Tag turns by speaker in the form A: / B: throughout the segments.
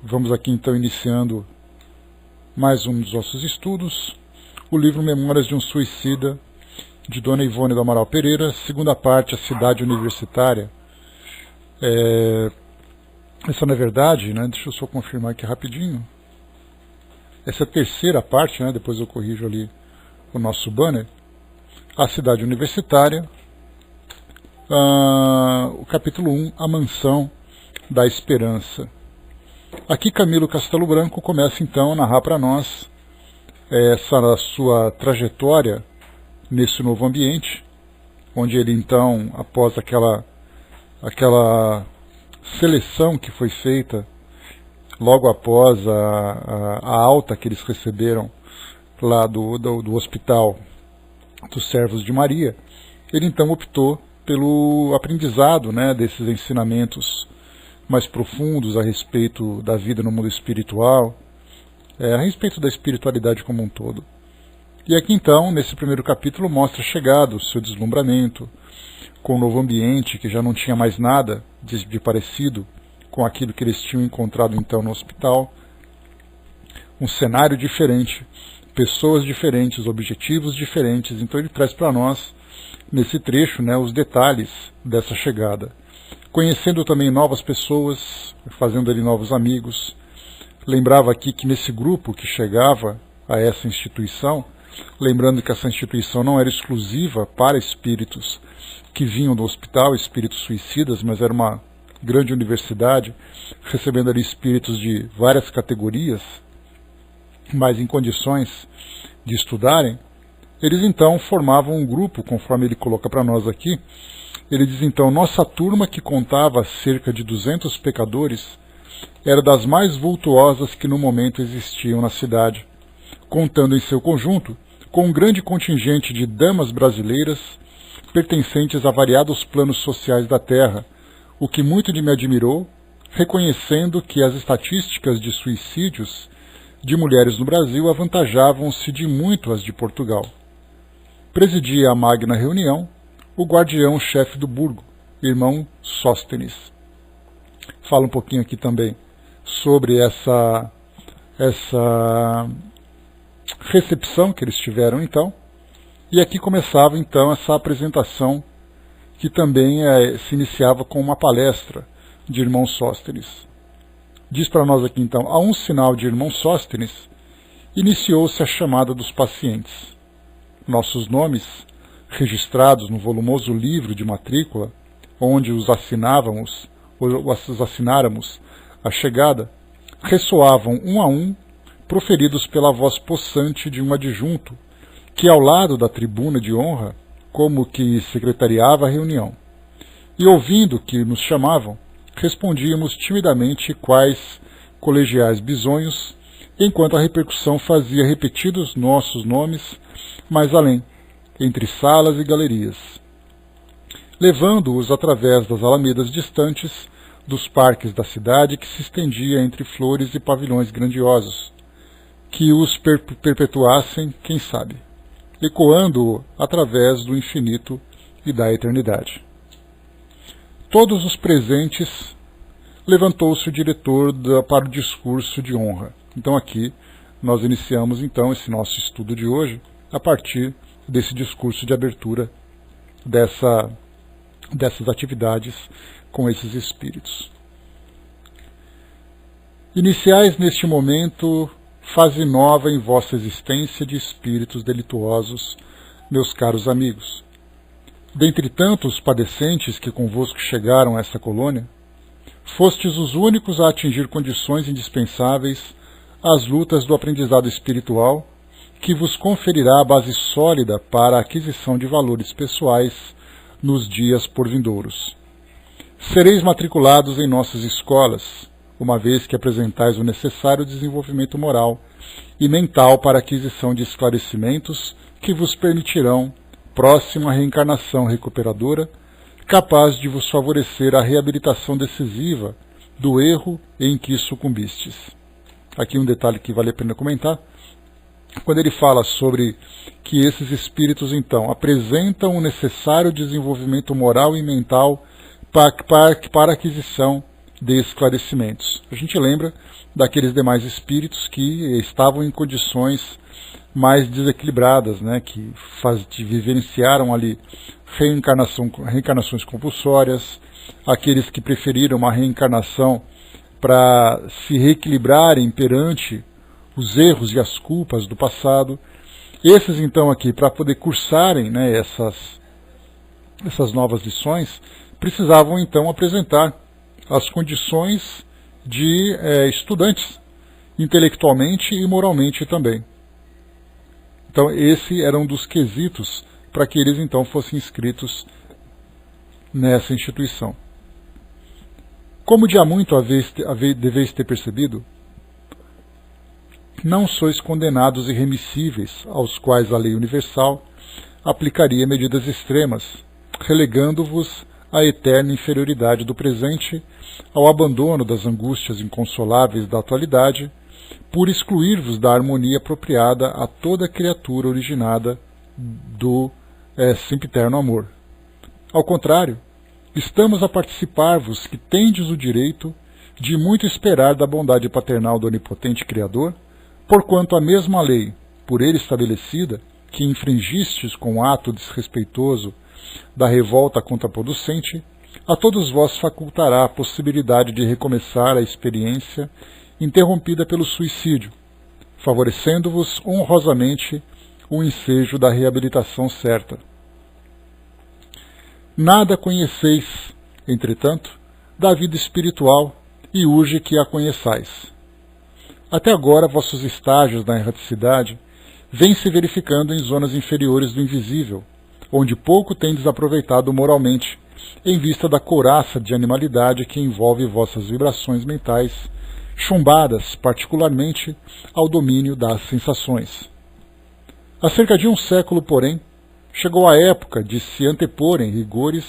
A: Vamos aqui então iniciando mais um dos nossos estudos, o livro Memórias de um Suicida, de Dona Ivone do Amaral Pereira, segunda parte, A Cidade Universitária. Essa na verdade, deixa eu só confirmar aqui rapidinho, essa é a terceira parte, depois eu corrijo ali o nosso banner, A Cidade Universitária, o capítulo 1, A Mansão da Esperança. Aqui Camilo Castelo Branco começa então a narrar para nós essa sua trajetória nesse novo ambiente, onde ele então, após aquela seleção que foi feita logo após a alta que eles receberam lá do hospital dos Servos de Maria, ele então optou pelo aprendizado desses ensinamentos mais profundos a respeito da vida no mundo espiritual, a respeito da espiritualidade como um todo. E aqui então, nesse primeiro capítulo, mostra a chegada, o seu deslumbramento, com o novo ambiente, que já não tinha mais nada de parecido com aquilo que eles tinham encontrado então no hospital. Um cenário diferente, pessoas diferentes, objetivos diferentes. Então ele traz para nós, nesse trecho, os detalhes dessa chegada. Conhecendo também novas pessoas, fazendo ali novos amigos. Lembrava aqui que nesse grupo que chegava a essa instituição, lembrando que essa instituição não era exclusiva para espíritos que vinham do hospital, espíritos suicidas, mas era uma grande universidade, recebendo ali espíritos de várias categorias, mas em condições de estudarem. Eles então formavam um grupo, conforme ele coloca para nós aqui. Ele diz então: nossa turma, que contava cerca de 200 pecadores, era das mais vultuosas que no momento existiam na cidade, contando em seu conjunto com um grande contingente de damas brasileiras, pertencentes a variados planos sociais da terra, o que muito me admirou, reconhecendo que as estatísticas de suicídios de mulheres no Brasil avantajavam-se de muito as de Portugal. Presidia a magna reunião o guardião-chefe do burgo, irmão Sóstenes. Fala um pouquinho aqui também sobre essa recepção que eles tiveram então. E aqui começava então essa apresentação, que também se iniciava com uma palestra de irmão Sóstenes. Diz para nós aqui então: a um sinal de irmão Sóstenes, iniciou-se a chamada dos pacientes. Nossos nomes, registrados no volumoso livro de matrícula, onde os assináramos a chegada, ressoavam um a um, proferidos pela voz possante de um adjunto, que ao lado da tribuna de honra, como que secretariava a reunião. E ouvindo que nos chamavam, respondíamos timidamente quais colegiais bisonhos, enquanto a repercussão fazia repetidos nossos nomes mais além, entre salas e galerias, levando-os através das alamedas distantes dos parques da cidade, que se estendia entre flores e pavilhões grandiosos, que os perpetuassem, quem sabe, ecoando através do infinito e da eternidade. Todos os presentes, levantou-se o diretor para o discurso de honra. Então aqui nós iniciamos então esse nosso estudo de hoje a partir desse discurso de abertura dessas atividades com esses espíritos. Iniciais neste momento fase nova em vossa existência de espíritos delituosos, meus caros amigos. Dentre tantos padecentes que convosco chegaram a essa colônia, fostes os únicos a atingir condições indispensáveis às lutas do aprendizado espiritual, que vos conferirá a base sólida para a aquisição de valores pessoais nos dias por vindouros. Sereis matriculados em nossas escolas, uma vez que apresentais o necessário desenvolvimento moral e mental para a aquisição de esclarecimentos que vos permitirão, próximo à reencarnação recuperadora, capaz de vos favorecer a reabilitação decisiva do erro em que sucumbistes. Aqui um detalhe que vale a pena comentar. Quando ele fala sobre que esses espíritos, então, apresentam o necessário desenvolvimento moral e mental para a aquisição de esclarecimentos. A gente lembra daqueles demais espíritos que estavam em condições mais desequilibradas, né, que vivenciaram ali reencarnações compulsórias, aqueles que preferiram uma reencarnação para se reequilibrarem perante os erros e as culpas do passado. Esses, então, aqui, para poder cursarem, né, essas novas lições, precisavam, então, apresentar as condições de estudantes, intelectualmente e moralmente também. Então, esse era um dos quesitos para que eles, então, fossem inscritos nessa instituição. Como de há muito deveis ter percebido, não sois condenados irremissíveis, aos quais a lei universal aplicaria medidas extremas, relegando-vos à eterna inferioridade do presente, ao abandono das angústias inconsoláveis da atualidade, por excluir-vos da harmonia apropriada a toda criatura originada do sempiterno amor. Ao contrário, estamos a participar-vos que tendes o direito de muito esperar da bondade paternal do onipotente Criador, porquanto a mesma lei, por ele estabelecida, que infringistes com ato desrespeitoso da revolta contraproducente, a todos vós facultará a possibilidade de recomeçar a experiência interrompida pelo suicídio, favorecendo-vos honrosamente o ensejo da reabilitação certa. Nada conheceis, entretanto, da vida espiritual e urge que a conheçais. Até agora, vossos estágios na erraticidade vêm se verificando em zonas inferiores do invisível, onde pouco tendes aproveitado moralmente, em vista da couraça de animalidade que envolve vossas vibrações mentais, chumbadas particularmente ao domínio das sensações. Há cerca de um século, porém, chegou a época de se anteporem rigores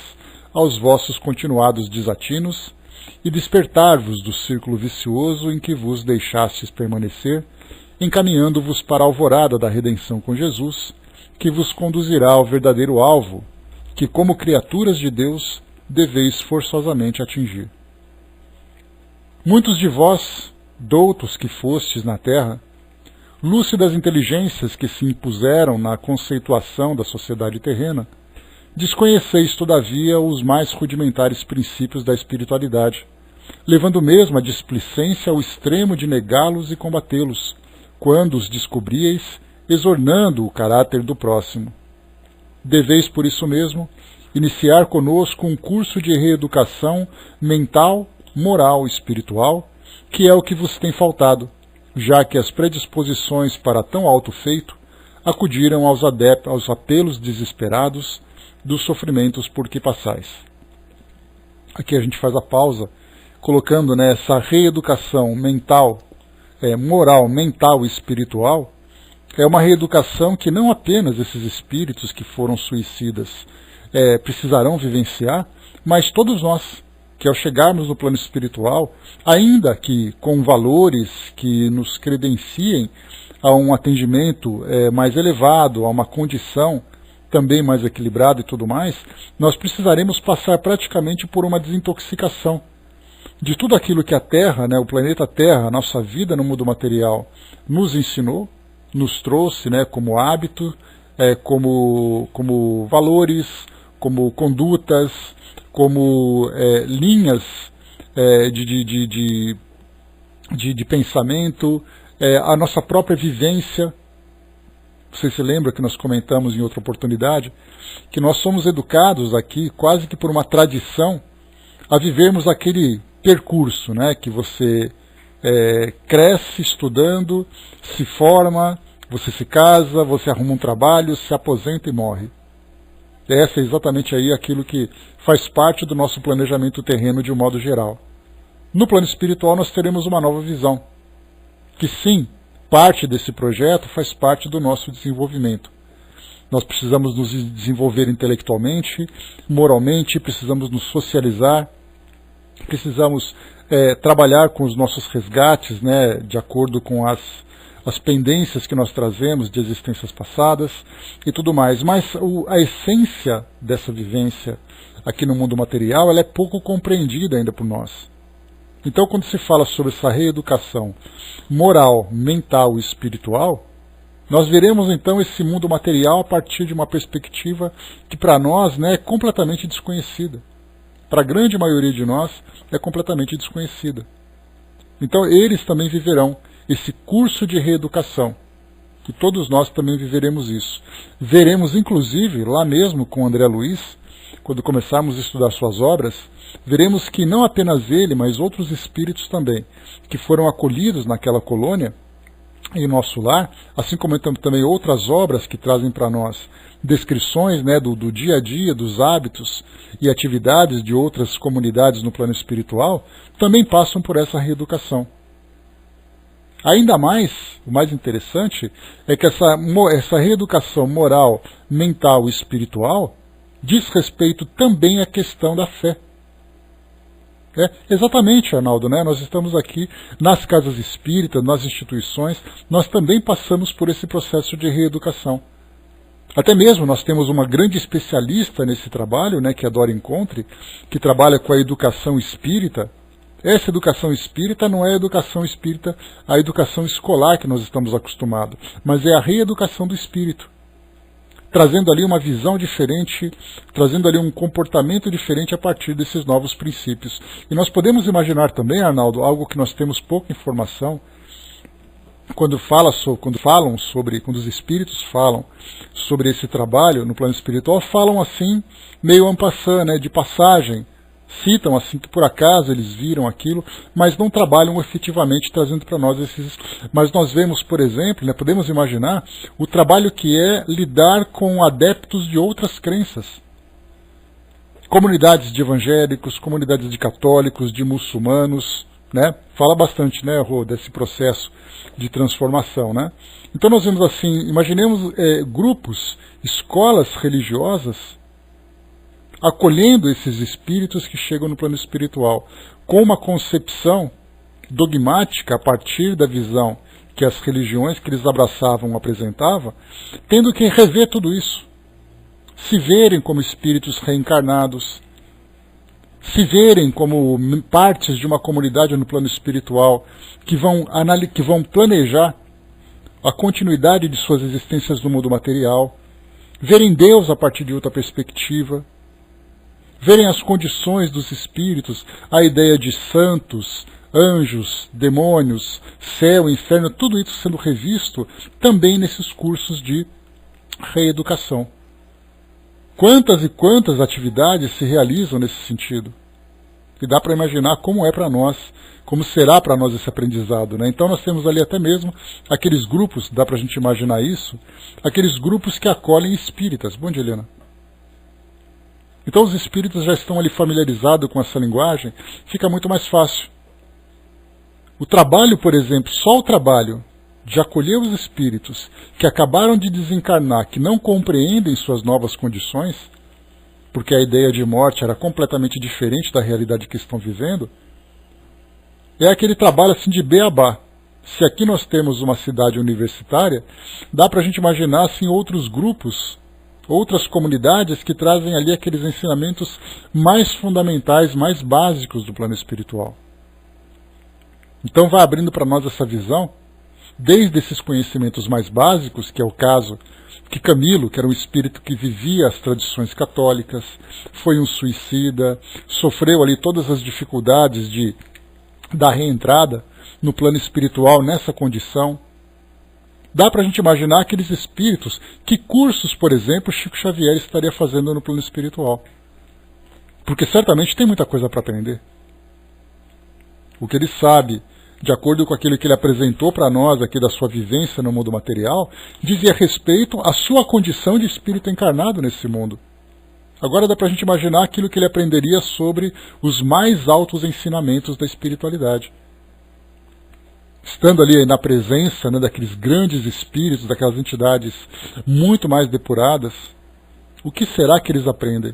A: aos vossos continuados desatinos e despertar-vos do círculo vicioso em que vos deixastes permanecer, encaminhando-vos para a alvorada da redenção com Jesus, que vos conduzirá ao verdadeiro alvo, que, como criaturas de Deus, deveis forçosamente atingir. Muitos de vós, doutos que fostes na terra, lúcidas inteligências que se impuseram na conceituação da sociedade terrena, desconheceis, todavia, os mais rudimentares princípios da espiritualidade, levando mesmo a displicência ao extremo de negá-los e combatê-los, quando os descobríeis, exornando o caráter do próximo. Deveis, por isso mesmo, iniciar conosco um curso de reeducação mental, moral e espiritual, que é o que vos tem faltado, já que as predisposições para tão alto feito acudiram aos apelos desesperados dos sofrimentos por que passais. Aqui a gente faz a pausa, colocando essa reeducação mental, moral, mental e espiritual, é uma reeducação que não apenas esses espíritos que foram suicidas precisarão vivenciar, mas todos nós, que ao chegarmos no plano espiritual, ainda que com valores que nos credenciem a um atendimento mais elevado, a uma condição também mais equilibrada e tudo mais, nós precisaremos passar praticamente por uma desintoxicação de tudo aquilo que a Terra, o planeta Terra, a nossa vida no mundo material, nos ensinou, nos trouxe como hábito, como valores, como condutas, como linhas de pensamento, a nossa própria vivência. Você se lembra que nós comentamos em outra oportunidade que nós somos educados aqui quase que por uma tradição a vivermos aquele percurso, que você cresce estudando, se forma, você se casa, você arruma um trabalho, se aposenta e morre. Essa é exatamente aí aquilo que faz parte do nosso planejamento terreno de um modo geral. No plano espiritual nós teremos uma nova visão, que sim, parte desse projeto faz parte do nosso desenvolvimento. Nós precisamos nos desenvolver intelectualmente, moralmente, precisamos nos socializar, precisamos trabalhar com os nossos resgates, de acordo com as pendências que nós trazemos de existências passadas e tudo mais. Mas a essência dessa vivência aqui no mundo material ela é pouco compreendida ainda por nós. Então, quando se fala sobre essa reeducação moral, mental e espiritual, nós veremos então esse mundo material a partir de uma perspectiva que para nós, né, é completamente desconhecida. Para a grande maioria de nós é completamente desconhecida. Então eles também viverão esse curso de reeducação. E todos nós também viveremos isso. Veremos inclusive, lá mesmo com André Luiz, quando começarmos a estudar suas obras, veremos que não apenas ele, mas outros espíritos também, que foram acolhidos naquela colônia, em nosso lar, assim como também outras obras que trazem para nós descrições, né, do dia a dia, dos hábitos e atividades de outras comunidades no plano espiritual, também passam por essa reeducação. Ainda mais, o mais interessante, é que essa reeducação moral, mental e espiritual diz respeito também à questão da fé. Exatamente, Arnaldo, né? Nós estamos aqui nas casas espíritas, nas instituições, nós também passamos por esse processo de reeducação. Até mesmo nós temos uma grande especialista nesse trabalho, né, que é a Dora Encontre, que trabalha com a educação espírita. Essa educação espírita não é a educação espírita, a educação escolar que nós estamos acostumados, mas é a reeducação do espírito, trazendo ali uma visão diferente, trazendo ali um comportamento diferente a partir desses novos princípios. E nós podemos imaginar também, Arnaldo, algo que nós temos pouca informação, quando os espíritos falam sobre esse trabalho no plano espiritual, falam assim, meio en passant, né, de passagem, citam assim que por acaso eles viram aquilo, mas não trabalham efetivamente trazendo para nós esses. Mas nós vemos, por exemplo, né, podemos imaginar o trabalho que é lidar com adeptos de outras crenças. Comunidades de evangélicos, comunidades de católicos, de muçulmanos, né? Fala bastante, né, Rô, desse processo de transformação, né? Então nós vemos assim, imaginemos grupos, escolas religiosas acolhendo esses espíritos que chegam no plano espiritual, com uma concepção dogmática a partir da visão que as religiões que eles abraçavam apresentavam, tendo que rever tudo isso, se verem como espíritos reencarnados, se verem como partes de uma comunidade no plano espiritual que vão planejar a continuidade de suas existências no mundo material, verem Deus a partir de outra perspectiva, verem as condições dos espíritos, a ideia de santos, anjos, demônios, céu, inferno, tudo isso sendo revisto também nesses cursos de reeducação. Quantas e quantas atividades se realizam nesse sentido? E dá para imaginar como é para nós, como será para nós esse aprendizado, né? Então nós temos ali até mesmo aqueles grupos, dá para a gente imaginar isso, aqueles grupos que acolhem espíritas. Bom dia, Helena. Então os espíritos já estão ali familiarizados com essa linguagem, fica muito mais fácil. O trabalho, por exemplo, só o trabalho de acolher os espíritos que acabaram de desencarnar, que não compreendem suas novas condições, porque a ideia de morte era completamente diferente da realidade que estão vivendo, é aquele trabalho assim de beabá. Se aqui nós temos uma cidade universitária, dá para a gente imaginar assim, outros grupos, outras comunidades que trazem ali aqueles ensinamentos mais fundamentais, mais básicos do plano espiritual. Então vai abrindo para nós essa visão, desde esses conhecimentos mais básicos, que é o caso que Camilo, que era um espírito que vivia as tradições católicas, foi um suicida, sofreu ali todas as dificuldades da reentrada no plano espiritual nessa condição. Dá para a gente imaginar aqueles espíritos, que cursos, por exemplo, Chico Xavier estaria fazendo no plano espiritual. Porque certamente tem muita coisa para aprender. O que ele sabe, de acordo com aquilo que ele apresentou para nós aqui da sua vivência no mundo material, dizia respeito à sua condição de espírito encarnado nesse mundo. Agora dá para a gente imaginar aquilo que ele aprenderia sobre os mais altos ensinamentos da espiritualidade. Estando ali na presença, né, daqueles grandes espíritos, daquelas entidades muito mais depuradas, o que será que eles aprendem?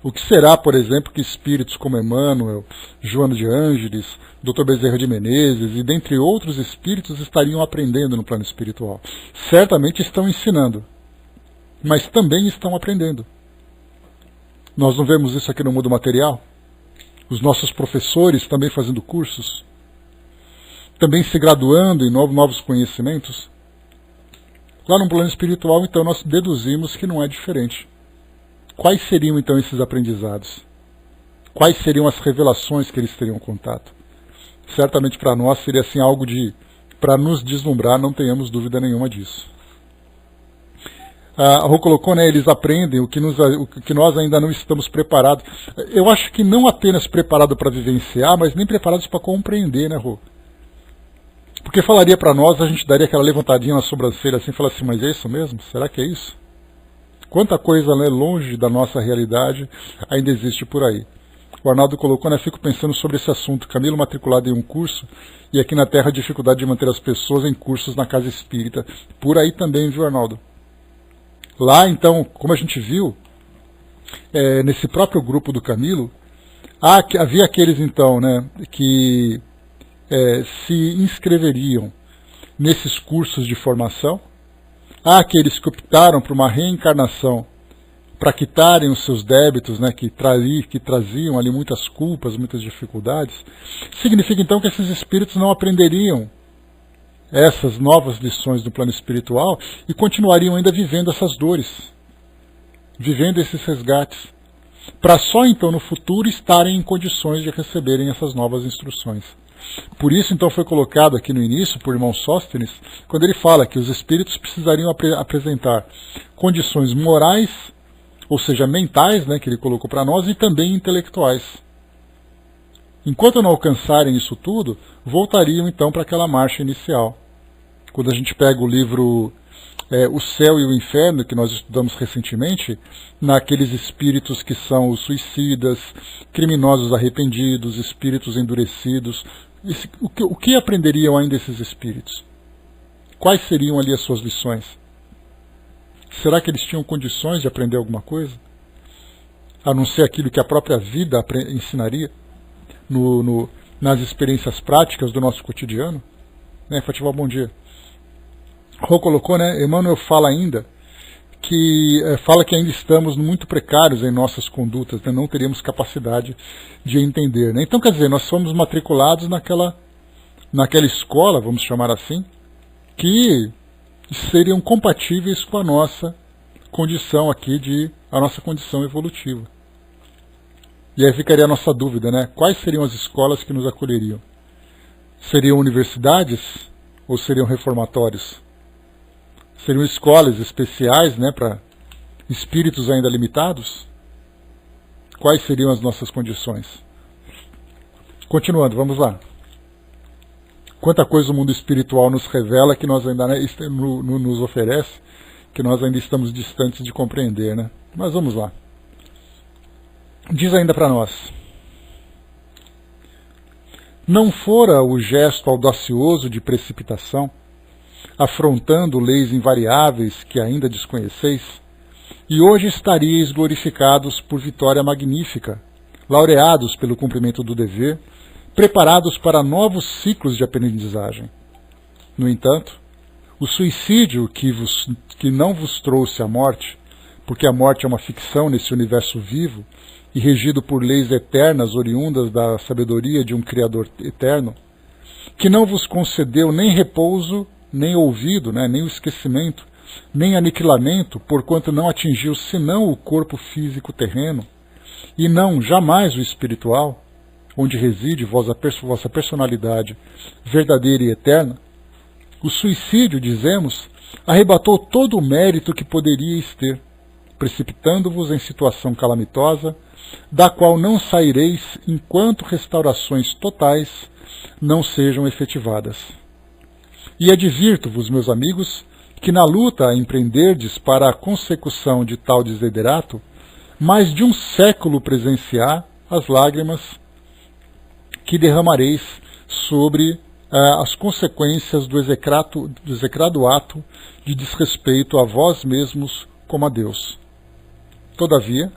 A: O que será, por exemplo, que espíritos como Emmanuel, Joana de Ângeles, Dr. Bezerra de Menezes e dentre outros espíritos estariam aprendendo no plano espiritual? Certamente estão ensinando, mas também estão aprendendo. Nós não vemos isso aqui no mundo material? os nossos professores também fazendo cursos, também se graduando em novos conhecimentos. Lá no plano espiritual, então, nós deduzimos que não é diferente. Quais seriam, então, esses aprendizados? Quais seriam as revelações que eles teriam contato? Certamente para nós seria assim algo para nos deslumbrar, não tenhamos dúvida nenhuma disso. A Rô colocou, né, eles aprendem o que nós ainda não estamos preparados. Eu acho que não apenas preparados para vivenciar, mas nem preparados para compreender, né, Rô? Porque falaria para nós, a gente daria aquela levantadinha na sobrancelha assim, e falar assim, mas é isso mesmo? Será que é isso? Quanta coisa, né, longe da nossa realidade ainda existe por aí. O Arnaldo colocou, né, fico pensando sobre esse assunto. Camilo matriculado em um curso e aqui na Terra a dificuldade de manter as pessoas em cursos na casa espírita. Por aí também, viu, Arnaldo? Lá, então, como a gente viu, nesse próprio grupo do Camilo, havia aqueles, então, né, que se inscreveriam nesses cursos de formação. Há aqueles que optaram por uma reencarnação para quitarem os seus débitos, né, que traziam ali muitas culpas, muitas dificuldades. Significa então que esses espíritos não aprenderiam essas novas lições do plano espiritual e continuariam ainda vivendo essas dores, vivendo esses resgates, para só então no futuro estarem em condições de receberem essas novas instruções. Por isso então foi colocado aqui no início por irmão Sóstenes, quando ele fala que os espíritos precisariam apresentar condições morais, ou seja, mentais, né, que ele colocou para nós, e também intelectuais. Enquanto não alcançarem isso tudo, voltariam então para aquela marcha inicial. Quando a gente pega o livro O Céu e o Inferno, que nós estudamos recentemente, naqueles espíritos que são os suicidas, criminosos arrependidos, espíritos endurecidos, o que aprenderiam ainda esses espíritos? Quais seriam ali as suas lições? Será que eles tinham condições de aprender alguma coisa? A não ser aquilo que a própria vida ensinaria nas experiências práticas do nosso cotidiano? Né, Fátima, bom dia. Rô colocou, né, Emmanuel fala que ainda estamos muito precários em nossas condutas, né, não teríamos capacidade de entender. Né? Então, quer dizer, nós somos matriculados naquela escola, vamos chamar assim, que seriam compatíveis com a nossa condição aqui, a nossa condição evolutiva. E aí ficaria a nossa dúvida, né? Quais seriam as escolas que nos acolheriam? Seriam universidades ou seriam reformatórios? Seriam escolas especiais, né, para espíritos ainda limitados? Quais seriam as nossas condições? Continuando, vamos lá. Quanta coisa o mundo espiritual nos revela que nós ainda nos oferece, que nós ainda estamos distantes de compreender, né? Mas vamos lá. Diz ainda para nós: não fora o gesto audacioso de precipitação, afrontando leis invariáveis que ainda desconheceis, e hoje estaríeis glorificados por vitória magnífica, laureados pelo cumprimento do dever, preparados para novos ciclos de aprendizagem. No entanto, o suicídio que não vos trouxe a morte, porque a morte é uma ficção nesse universo vivo e regido por leis eternas oriundas da sabedoria de um Criador eterno, que não vos concedeu nem repouso, nem ouvido, né, nem o esquecimento, nem aniquilamento, porquanto não atingiu senão o corpo físico terreno, e não jamais o espiritual, onde reside vossa personalidade verdadeira e eterna, o suicídio, dizemos, arrebatou todo o mérito que poderíeis ter, precipitando-vos em situação calamitosa, da qual não saireis enquanto restaurações totais não sejam efetivadas. E advirto-vos, meus amigos, que na luta a empreenderdes para a consecução de tal desiderato, mais de um século presenciar as lágrimas que derramareis sobre as consequências do execrado ato de desrespeito a vós mesmos como a Deus. Todavia,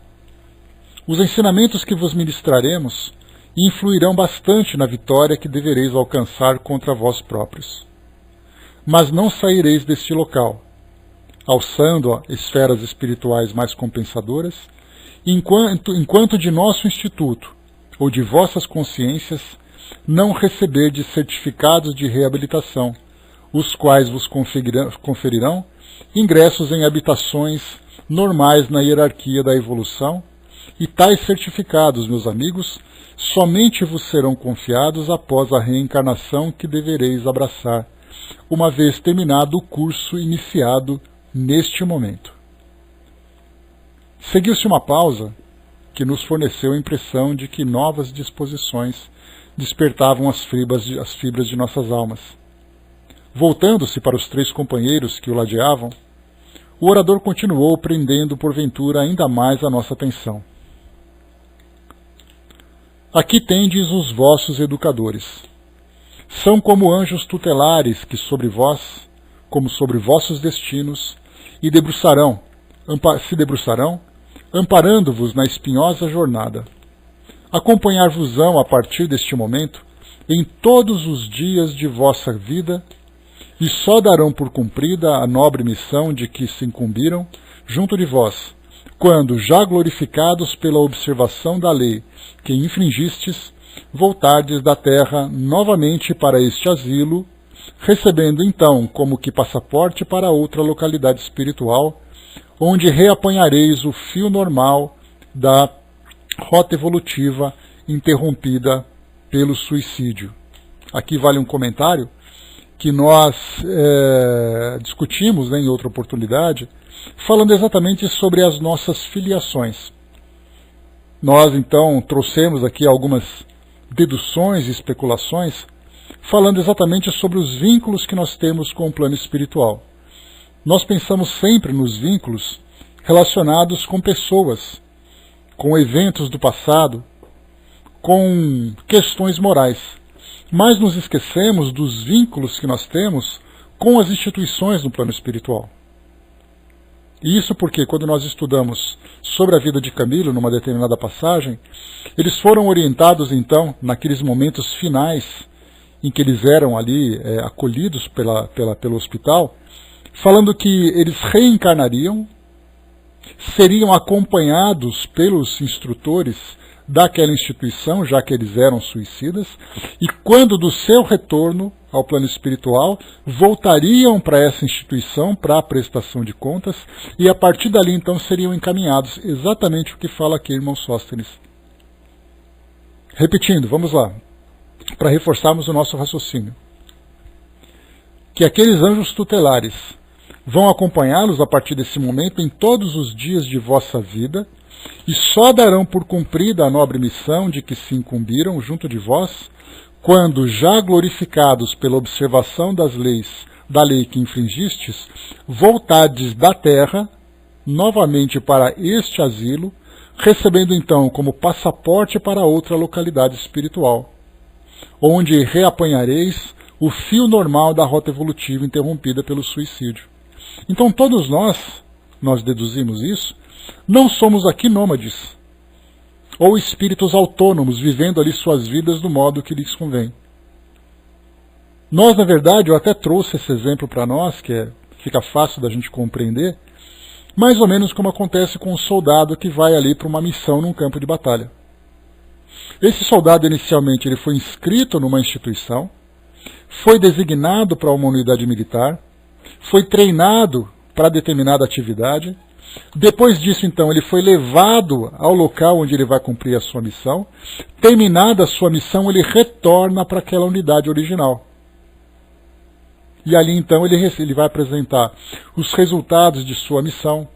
A: os ensinamentos que vos ministraremos influirão bastante na vitória que devereis alcançar contra vós próprios. Mas não saireis deste local, alçando esferas espirituais mais compensadoras, enquanto de nosso instituto ou de vossas consciências, não receberdes certificados de reabilitação, os quais vos conferirão ingressos em habitações normais na hierarquia da evolução, e tais certificados, meus amigos, somente vos serão confiados após a reencarnação que devereis abraçar, uma vez terminado o curso iniciado neste momento. Seguiu-se uma pausa que nos forneceu a impressão de que novas disposições despertavam as fibras de nossas almas. Voltando-se para os 3 companheiros que o ladeavam, o orador continuou, prendendo porventura ainda mais a nossa atenção. Aqui tendes os vossos educadores. São como anjos tutelares que sobre vós, como sobre vossos destinos, se debruçarão, amparando-vos na espinhosa jornada. Acompanhar-vos-ão a partir deste momento em todos os dias de vossa vida, e só darão por cumprida a nobre missão de que se incumbiram junto de vós, quando, já glorificados pela observação da lei que infringistes, voltardes da terra novamente para este asilo, recebendo então como que passaporte para outra localidade espiritual, onde reapanhareis o fio normal da rota evolutiva interrompida pelo suicídio. Aqui vale um comentário que nós discutimos em outra oportunidade, falando exatamente sobre as nossas filiações. Nós, então, trouxemos aqui algumas deduções e especulações, falando exatamente sobre os vínculos que nós temos com o plano espiritual. Nós pensamos sempre nos vínculos relacionados com pessoas, com eventos do passado, com questões morais. Mas nos esquecemos dos vínculos que nós temos com as instituições no plano espiritual. E isso porque, quando nós estudamos sobre a vida de Camilo, numa determinada passagem, eles foram orientados, então, naqueles momentos finais em que eles eram ali acolhidos pelo hospital, falando que eles reencarnariam, seriam acompanhados pelos instrutores daquela instituição, já que eles eram suicidas, e quando do seu retorno ao plano espiritual, voltariam para essa instituição para a prestação de contas, e a partir dali então seriam encaminhados, exatamente o que fala aqui, irmão Sóstenes. Repetindo, vamos lá, para reforçarmos o nosso raciocínio. Que aqueles anjos tutelares vão acompanhá-los a partir desse momento em todos os dias de vossa vida, e só darão por cumprida a nobre missão de que se incumbiram junto de vós, quando, já glorificados pela observação das leis, da lei que infringistes, voltardes da terra, novamente para este asilo, recebendo então como passaporte para outra localidade espiritual, onde reapanhareis o fio normal da rota evolutiva interrompida pelo suicídio. Então todos nós deduzimos isso, não somos aqui nômades, ou espíritos autônomos, vivendo ali suas vidas do modo que lhes convém. Nós, na verdade, eu até trouxe esse exemplo para nós, que fica fácil da gente compreender, mais ou menos como acontece com um soldado que vai ali para uma missão num campo de batalha. Esse soldado, inicialmente, ele foi inscrito numa instituição, foi designado para uma unidade militar, foi treinado para determinada atividade. Depois disso, então, ele foi levado ao local onde ele vai cumprir a sua missão. Terminada a sua missão, ele retorna para aquela unidade original. E ali, então, ele vai apresentar os resultados de sua missão,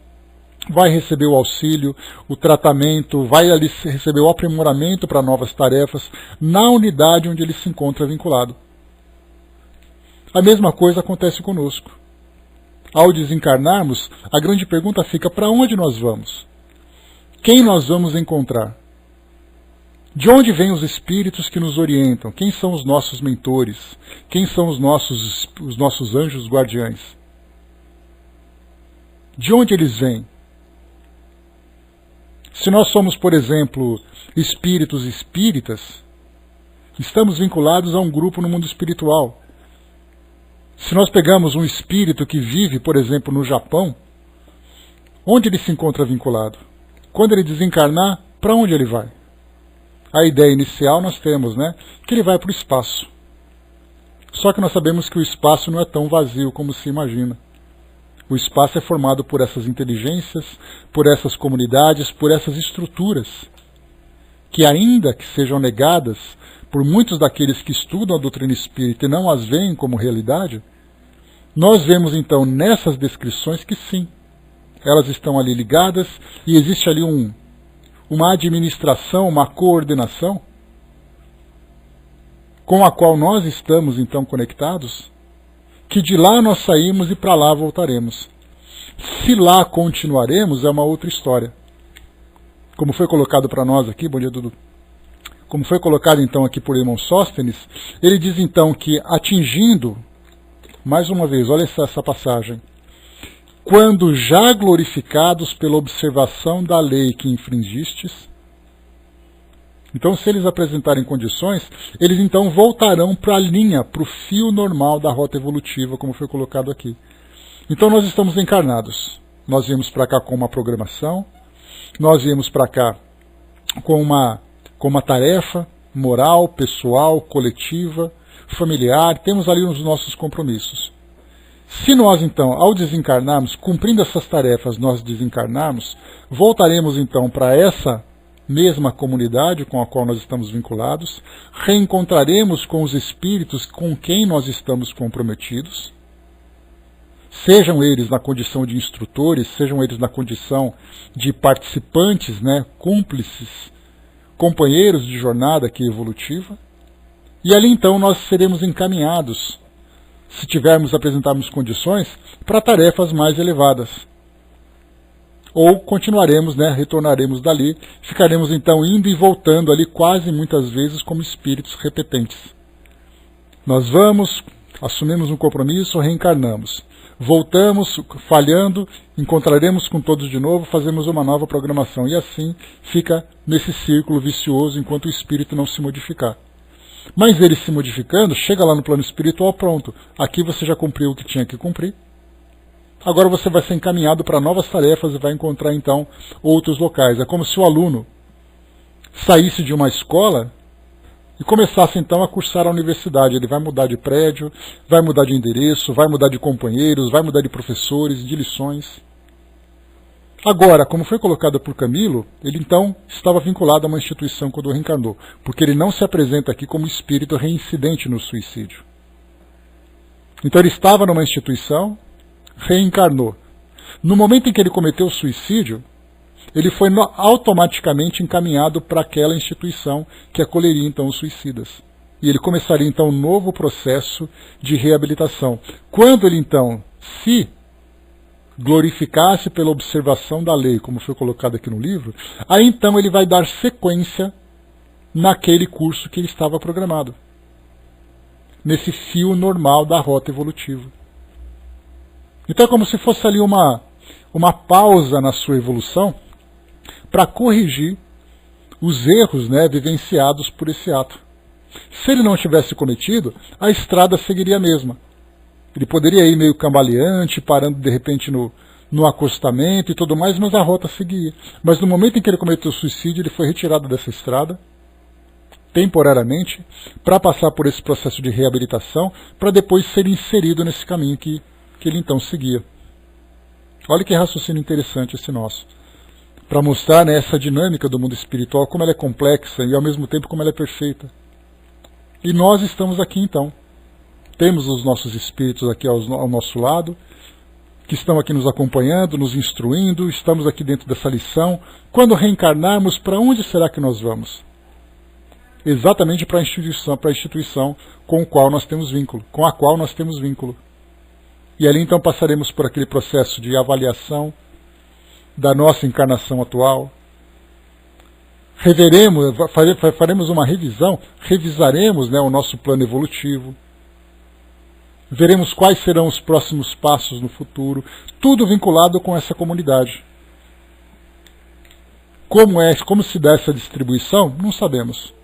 A: vai receber o auxílio, o tratamento, vai ali receber o aprimoramento para novas tarefas na unidade onde ele se encontra vinculado. A mesma coisa acontece conosco. Ao desencarnarmos, a grande pergunta fica: para onde nós vamos? Quem nós vamos encontrar? De onde vêm os espíritos que nos orientam? Quem são os nossos mentores? Quem são os nossos anjos guardiães? De onde eles vêm? Se nós somos, por exemplo, espíritos espíritas, estamos vinculados a um grupo no mundo espiritual. Se nós pegamos um espírito que vive, por exemplo, no Japão, onde ele se encontra vinculado? Quando ele desencarnar, para onde ele vai? A ideia inicial nós temos, né, que ele vai para o espaço. Só que nós sabemos que o espaço não é tão vazio como se imagina. O espaço é formado por essas inteligências, por essas comunidades, por essas estruturas, que ainda que sejam negadas por muitos daqueles que estudam a doutrina espírita e não as veem como realidade, nós vemos então nessas descrições que sim, elas estão ali ligadas e existe ali uma administração, uma coordenação com a qual nós estamos então conectados, que de lá nós saímos e para lá voltaremos. Se lá continuaremos é uma outra história. Como foi colocado para nós aqui, bom dia Dudu, como foi colocado então aqui por irmão Sóstenes, ele diz então que atingindo, mais uma vez, olha essa passagem, quando já glorificados pela observação da lei que infringistes. Então, se eles apresentarem condições, eles então voltarão para a linha, para o fio normal da rota evolutiva, como foi colocado aqui. Então, nós estamos encarnados. Nós viemos para cá com uma programação, nós viemos para cá com uma tarefa moral, pessoal, coletiva, familiar, temos ali os nossos compromissos. Se nós, então, ao desencarnarmos, cumprindo essas tarefas, nós desencarnarmos, voltaremos, então, para essa mesma comunidade com a qual nós estamos vinculados, reencontraremos com os espíritos com quem nós estamos comprometidos, sejam eles na condição de instrutores, sejam eles na condição de participantes, né, cúmplices, companheiros de jornada aqui evolutiva, e ali, então, nós seremos encaminhados, se apresentarmos condições, para tarefas mais elevadas. Ou continuaremos, né, retornaremos dali, ficaremos então indo e voltando ali quase muitas vezes como espíritos repetentes. Nós vamos, assumimos um compromisso, reencarnamos. Voltamos, falhando, encontraremos com todos de novo, fazemos uma nova programação. E assim fica nesse círculo vicioso enquanto o espírito não se modificar. Mas ele se modificando, chega lá no plano espiritual, pronto. Aqui você já cumpriu o que tinha que cumprir. Agora você vai ser encaminhado para novas tarefas e vai encontrar então outros locais. É como se o aluno saísse de uma escola e começasse então a cursar a universidade. Ele vai mudar de prédio, vai mudar de endereço, vai mudar de companheiros, vai mudar de professores, de lições. Agora, como foi colocado por Camilo, ele então estava vinculado a uma instituição quando reencarnou, porque ele não se apresenta aqui como espírito reincidente no suicídio. Então ele estava numa instituição, reencarnou. No momento em que ele cometeu o suicídio, ele foi automaticamente encaminhado para aquela instituição que acolheria então os suicidas. E ele começaria então um novo processo de reabilitação. Quando ele então se glorificasse pela observação da lei, como foi colocado aqui no livro, aí então ele vai dar sequência naquele curso que ele estava programado, nesse fio normal da rota evolutiva. Então é como se fosse ali uma pausa na sua evolução para corrigir os erros, né, vivenciados por esse ato. Se ele não tivesse cometido, a estrada seguiria a mesma. Ele poderia ir meio cambaleante, parando de repente no acostamento e tudo mais, mas a rota seguia. Mas no momento em que ele cometeu o suicídio, ele foi retirado dessa estrada, temporariamente, para passar por esse processo de reabilitação, para depois ser inserido nesse caminho que ele então seguia. Olha que raciocínio interessante esse nosso. Para mostrar, né, essa dinâmica do mundo espiritual, como ela é complexa e ao mesmo tempo como ela é perfeita. E nós estamos aqui então. Temos os nossos espíritos aqui ao nosso lado, que estão aqui nos acompanhando, nos instruindo, estamos aqui dentro dessa lição. Quando reencarnarmos, para onde será que nós vamos? Exatamente para a instituição com a qual nós temos vínculo. E ali então passaremos por aquele processo de avaliação da nossa encarnação atual. Faremos uma revisão, revisaremos, né, o nosso plano evolutivo. Veremos quais serão os próximos passos no futuro, tudo vinculado com essa comunidade. Como se dá essa distribuição? Não sabemos.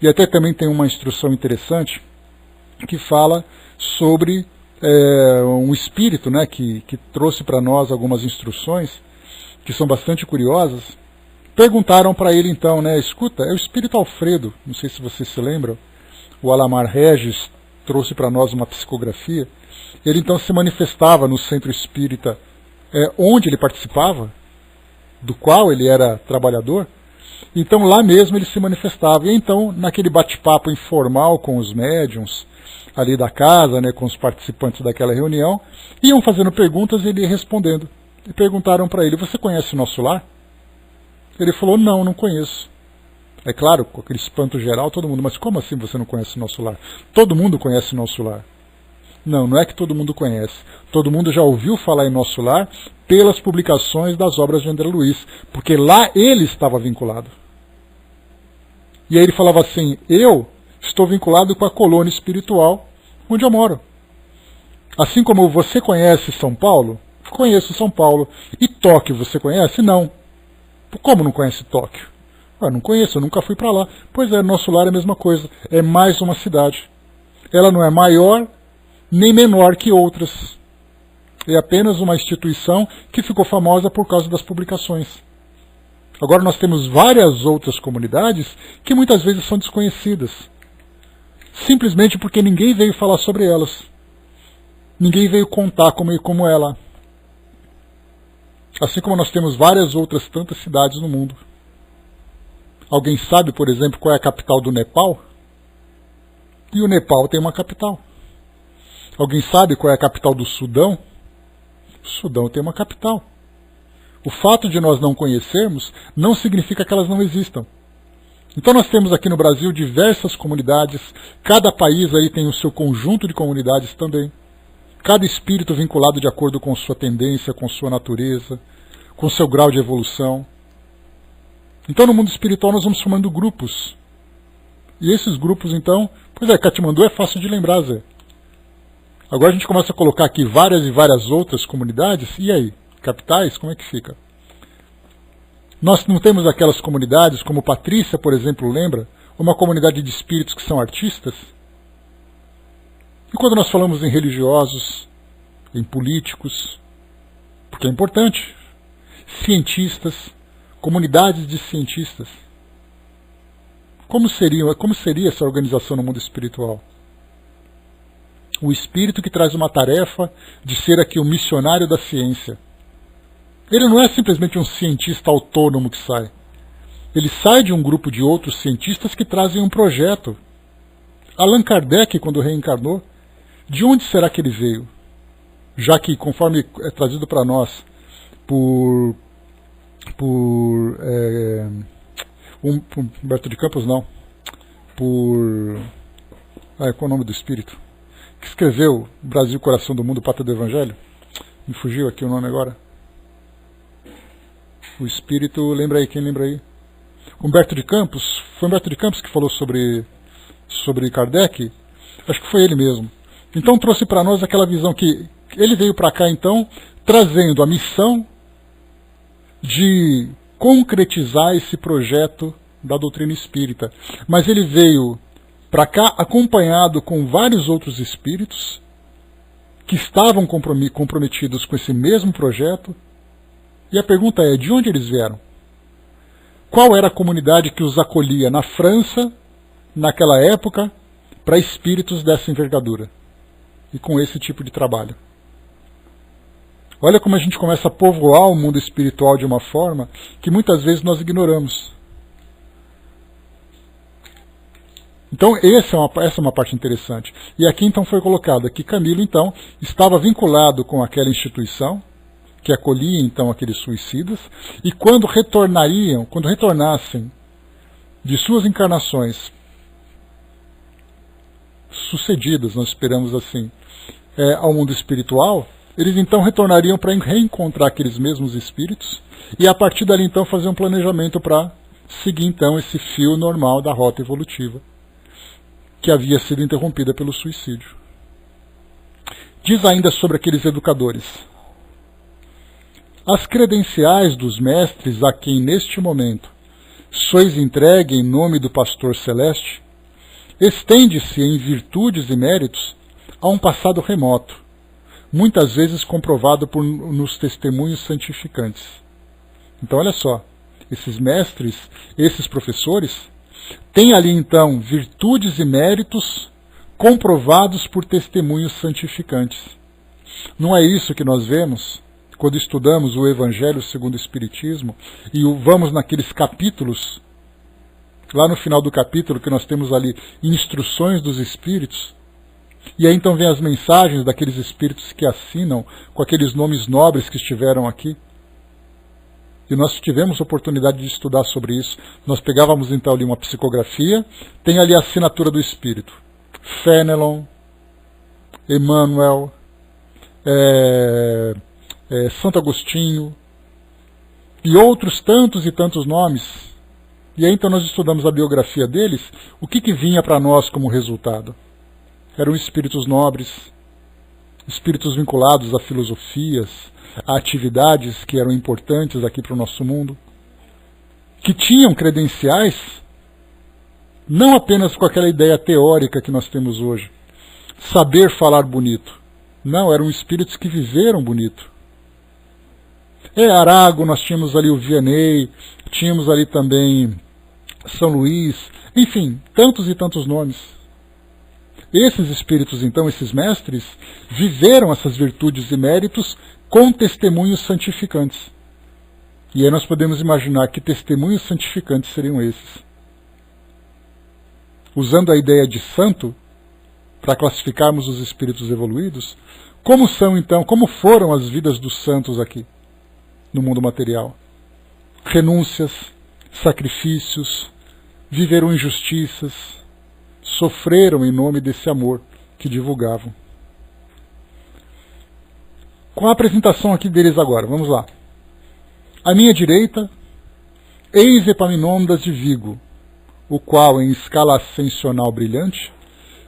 A: E até também tem uma instrução interessante que fala sobre um espírito, né, que trouxe para nós algumas instruções que são bastante curiosas, Perguntaram para ele então, né, escuta, é o espírito Alfredo, não sei se vocês se lembram, o Alamar Regis trouxe para nós uma psicografia, ele então se manifestava no centro espírita onde ele participava, do qual ele era trabalhador, então lá mesmo ele se manifestava, e então naquele bate-papo informal com os médiuns ali da casa, né, com os participantes daquela reunião, iam fazendo perguntas e ele ia respondendo, e perguntaram para ele, você conhece o nosso lar? Ele falou, não conheço. É claro, com aquele espanto geral, todo mundo, mas como assim você não conhece o nosso lar? Todo mundo conhece o nosso lar. Não é que todo mundo conhece. Todo mundo já ouviu falar em nosso lar pelas publicações das obras de André Luiz, porque lá ele estava vinculado. E aí ele falava assim, eu estou vinculado com a colônia espiritual onde eu moro. Assim como você conhece São Paulo, conheço São Paulo. E Tóquio você conhece? Não. Como não conhece Tóquio? Não conheço, eu nunca fui para lá. Pois é, nosso lar é a mesma coisa. É mais uma cidade. Ela não é maior nem menor que outras. É apenas uma instituição que ficou famosa por causa das publicações. Agora nós temos várias outras comunidades que muitas vezes são desconhecidas. Simplesmente porque ninguém veio falar sobre elas. Ninguém veio contar como é lá. Assim como nós temos várias outras tantas cidades no mundo. Alguém sabe, por exemplo, qual é a capital do Nepal? E o Nepal tem uma capital. Alguém sabe qual é a capital do Sudão? O Sudão tem uma capital. O fato de nós não conhecermos não significa que elas não existam. Então nós temos aqui no Brasil diversas comunidades, cada país aí tem o seu conjunto de comunidades também. Cada espírito vinculado de acordo com sua tendência, com sua natureza, com seu grau de evolução. Então no mundo espiritual nós vamos formando grupos. E esses grupos então, Katmandu é fácil de lembrar, Zé. Agora a gente começa a colocar aqui várias e várias outras comunidades, e aí? Capitais, como é que fica? Nós não temos aquelas comunidades, como Patrícia, por exemplo, lembra? Uma comunidade de espíritos que são artistas? E quando nós falamos em religiosos, em políticos, porque é importante, cientistas, comunidades de cientistas, como seria essa organização no mundo espiritual? O espírito que traz uma tarefa de ser aqui o missionário da ciência. Ele não é simplesmente um cientista autônomo que sai. Ele sai de um grupo de outros cientistas que trazem um projeto. Allan Kardec, quando reencarnou, de onde será que ele veio? Já que, conforme é trazido para nós por Humberto de Campos, não. Qual é o nome do espírito? Que escreveu Brasil, Coração do Mundo, Pátria do Evangelho? Me fugiu aqui o nome agora. O espírito, lembra aí, quem lembra aí? Humberto de Campos, foi Humberto de Campos que falou sobre Kardec? Acho que foi ele mesmo. Então trouxe para nós aquela visão que ele veio para cá então, trazendo a missão de concretizar esse projeto da doutrina espírita. Mas ele veio para cá acompanhado com vários outros espíritos que estavam comprometidos com esse mesmo projeto. E a pergunta é, de onde eles vieram? Qual era a comunidade que os acolhia na França, naquela época, para espíritos dessa envergadura? E com esse tipo de trabalho. Olha como a gente começa a povoar o mundo espiritual de uma forma que muitas vezes nós ignoramos. Então essa é uma parte interessante. E aqui então foi colocado que Camilo então estava vinculado com aquela instituição que acolhia então aqueles suicidas, e quando retornassem de suas encarnações sucedidas, nós esperamos assim, ao mundo espiritual, eles então retornariam para reencontrar aqueles mesmos espíritos, e a partir dali então fazer um planejamento para seguir então esse fio normal da rota evolutiva, que havia sido interrompida pelo suicídio. Diz ainda sobre aqueles educadores: as credenciais dos mestres a quem neste momento sois entregue em nome do pastor celeste, estende-se em virtudes e méritos a um passado remoto, muitas vezes comprovado nos testemunhos santificantes. Então olha só, esses mestres, esses professores, têm ali então virtudes e méritos comprovados por testemunhos santificantes. Não é isso que nós vemos quando estudamos o Evangelho segundo o Espiritismo e vamos naqueles capítulos, lá no final do capítulo que nós temos ali instruções dos Espíritos, e aí então vem as mensagens daqueles Espíritos que assinam com aqueles nomes nobres que estiveram aqui. E nós tivemos oportunidade de estudar sobre isso. Nós pegávamos então ali uma psicografia, tem ali a assinatura do Espírito. Fenelon, Emmanuel, Santo Agostinho, e outros tantos e tantos nomes. E aí então nós estudamos a biografia deles, o que vinha para nós como resultado? Eram espíritos nobres, espíritos vinculados a filosofias, a atividades que eram importantes aqui para o nosso mundo, que tinham credenciais, não apenas com aquela ideia teórica que nós temos hoje, saber falar bonito. Não, eram espíritos que viveram bonito. Arago, nós tínhamos ali o Vianney, tínhamos ali também São Luís, enfim, tantos e tantos nomes. Esses espíritos, então, esses mestres, viveram essas virtudes e méritos com testemunhos santificantes. E aí nós podemos imaginar que testemunhos santificantes seriam esses. Usando a ideia de santo, para classificarmos os espíritos evoluídos, como são então, como foram as vidas dos santos aqui, no mundo material? Renúncias, sacrifícios, viveram injustiças, sofreram em nome desse amor que divulgavam. Com a apresentação aqui deles agora, vamos lá. À minha direita, eis Epaminondas de Vigo, o qual, em escala ascensional brilhante,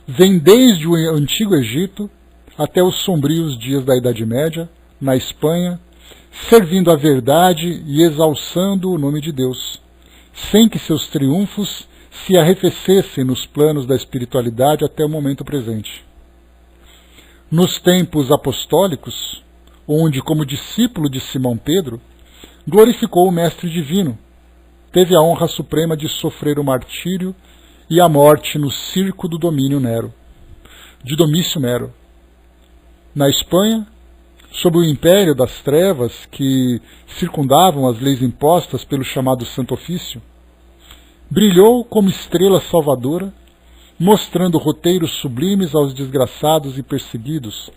A: vem desde o antigo Egito até os sombrios dias da Idade Média, na Espanha, servindo a verdade e exalçando o nome de Deus, sem que seus triunfos se arrefecessem nos planos da espiritualidade até o momento presente. Nos tempos apostólicos, onde, como discípulo de Simão Pedro, glorificou o Mestre Divino, teve a honra suprema de sofrer o martírio e a morte no circo do de Domício Nero. Na Espanha, sob o império das trevas que circundavam as leis impostas pelo chamado Santo Ofício, brilhou como estrela salvadora, mostrando roteiros sublimes aos desgraçados e perseguidos,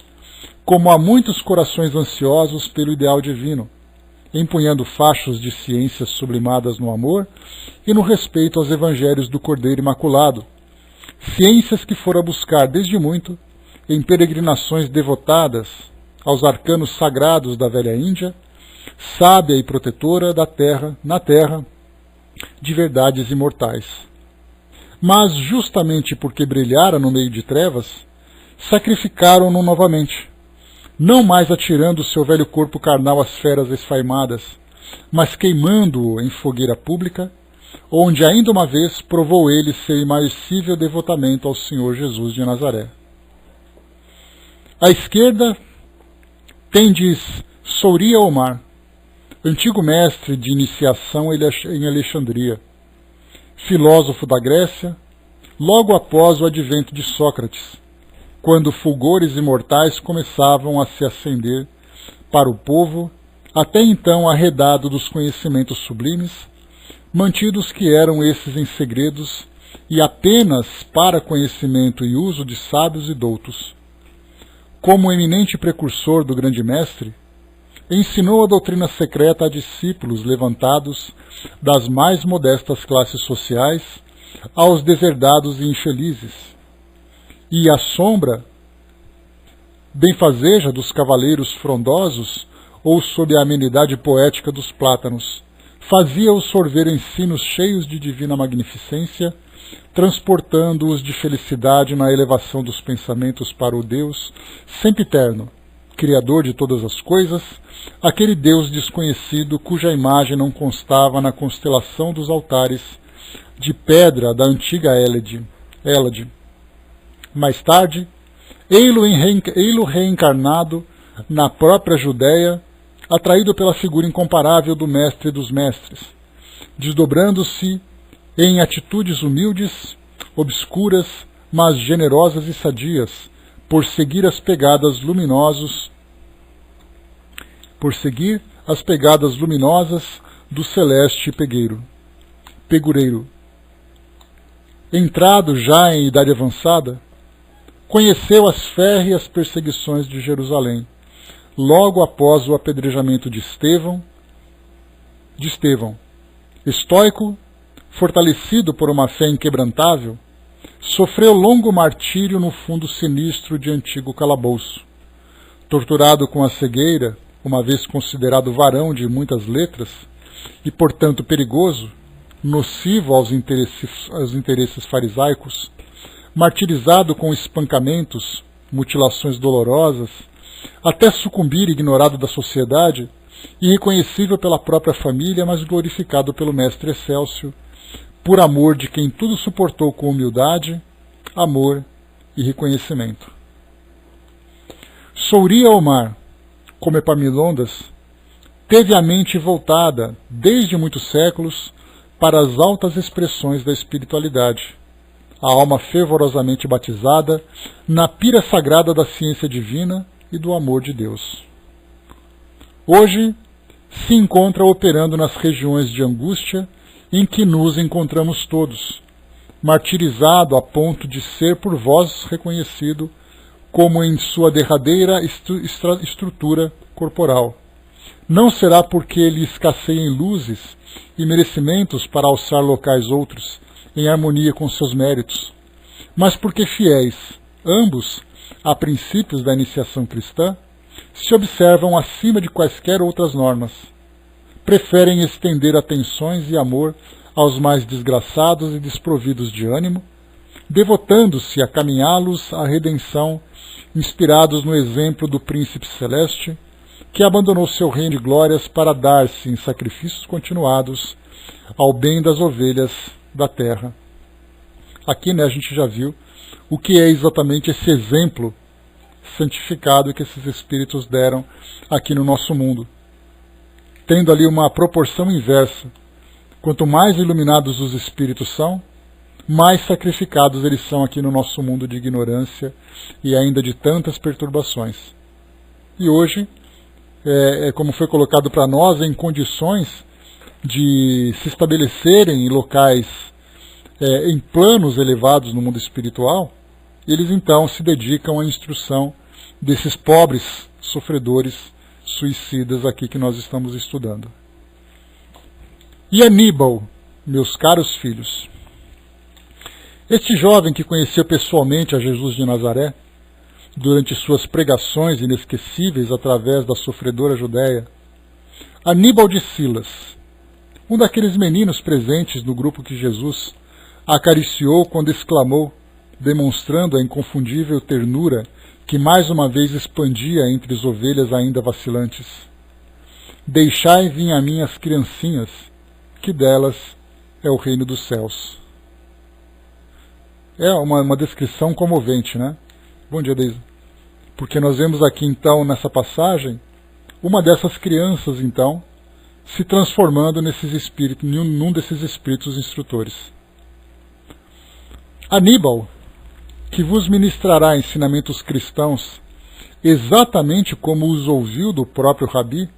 A: como a muitos corações ansiosos pelo ideal divino, empunhando fachos de ciências sublimadas no amor e no respeito aos evangelhos do Cordeiro Imaculado, ciências que fora buscar desde muito em peregrinações devotadas aos arcanos sagrados da velha Índia, sábia e protetora da terra, na terra, de verdades imortais. Mas, justamente porque brilhara no meio de trevas, sacrificaram-no novamente, não mais atirando seu velho corpo carnal às feras esfaimadas, mas queimando-o em fogueira pública, onde ainda uma vez provou ele seu imarcível devotamento ao Senhor Jesus de Nazaré. À esquerda tendes Souria Omar, antigo mestre de iniciação em Alexandria, filósofo da Grécia, logo após o advento de Sócrates, quando fulgores imortais começavam a se acender para o povo, até então arredado dos conhecimentos sublimes, mantidos que eram esses em segredos e apenas para conhecimento e uso de sábios e doutos. Como eminente precursor do grande mestre, ensinou a doutrina secreta a discípulos levantados das mais modestas classes sociais aos deserdados e infelizes, e à sombra benfazeja dos cavaleiros frondosos ou sob a amenidade poética dos plátanos, fazia-os sorver ensinos cheios de divina magnificência, transportando-os de felicidade na elevação dos pensamentos para o Deus sempiterno, Criador de todas as coisas, aquele Deus desconhecido cuja imagem não constava na constelação dos altares de pedra da antiga Hélade. Mais tarde, ei-lo reencarnado na própria Judéia, atraído pela figura incomparável do Mestre dos Mestres, desdobrando-se em atitudes humildes, obscuras, mas generosas e sadias, por seguir as pegadas luminosas do celeste pegureiro. Entrado já em idade avançada, conheceu as férreas perseguições de Jerusalém, logo após o apedrejamento de Estevão. Estoico, fortalecido por uma fé inquebrantável, sofreu longo martírio no fundo sinistro de antigo calabouço. Torturado com a cegueira, uma vez considerado varão de muitas letras, e portanto perigoso, nocivo aos interesses farisaicos, martirizado com espancamentos, mutilações dolorosas, até sucumbir ignorado da sociedade, irreconhecível pela própria família, mas glorificado pelo Mestre Excélsio, por amor de quem tudo suportou com humildade, amor e reconhecimento. Souria Omar, como Epaminondas, teve a mente voltada, desde muitos séculos, para as altas expressões da espiritualidade, a alma fervorosamente batizada na pira sagrada da ciência divina e do amor de Deus. Hoje se encontra operando nas regiões de angústia em que nos encontramos todos, martirizado a ponto de ser por vós reconhecido como em sua derradeira estrutura corporal. Não será porque lhe escasseiem luzes e merecimentos para alçar locais outros, em harmonia com seus méritos, mas porque fiéis, ambos, a princípios da iniciação cristã, se observam acima de quaisquer outras normas. Preferem estender atenções e amor aos mais desgraçados e desprovidos de ânimo, devotando-se a caminhá-los à redenção, inspirados no exemplo do príncipe celeste, que abandonou seu reino de glórias para dar-se em sacrifícios continuados ao bem das ovelhas da terra. Aqui, a gente já viu o que é exatamente esse exemplo santificado que esses espíritos deram aqui no nosso mundo, tendo ali uma proporção inversa. Quanto mais iluminados os espíritos são, mais sacrificados eles são aqui no nosso mundo de ignorância e ainda de tantas perturbações. E hoje, como foi colocado para nós, em condições de se estabelecerem em locais, em planos elevados no mundo espiritual, eles então se dedicam à instrução desses pobres sofredores suicidas aqui que nós estamos estudando. E Aníbal, meus caros filhos, este jovem que conheceu pessoalmente a Jesus de Nazaré, durante suas pregações inesquecíveis através da sofredora Judéia, Aníbal de Silas, um daqueles meninos presentes no grupo que Jesus acariciou quando exclamou, demonstrando a inconfundível ternura que mais uma vez expandia entre as ovelhas ainda vacilantes: deixai vir a mim as criancinhas, que delas é o reino dos céus. É uma descrição comovente, né? Bom dia, Deise. Porque nós vemos aqui, então, nessa passagem, uma dessas crianças, então, se transformando num desses espíritos instrutores. Aníbal, que vos ministrará ensinamentos cristãos, exatamente como os ouviu do próprio Rabi,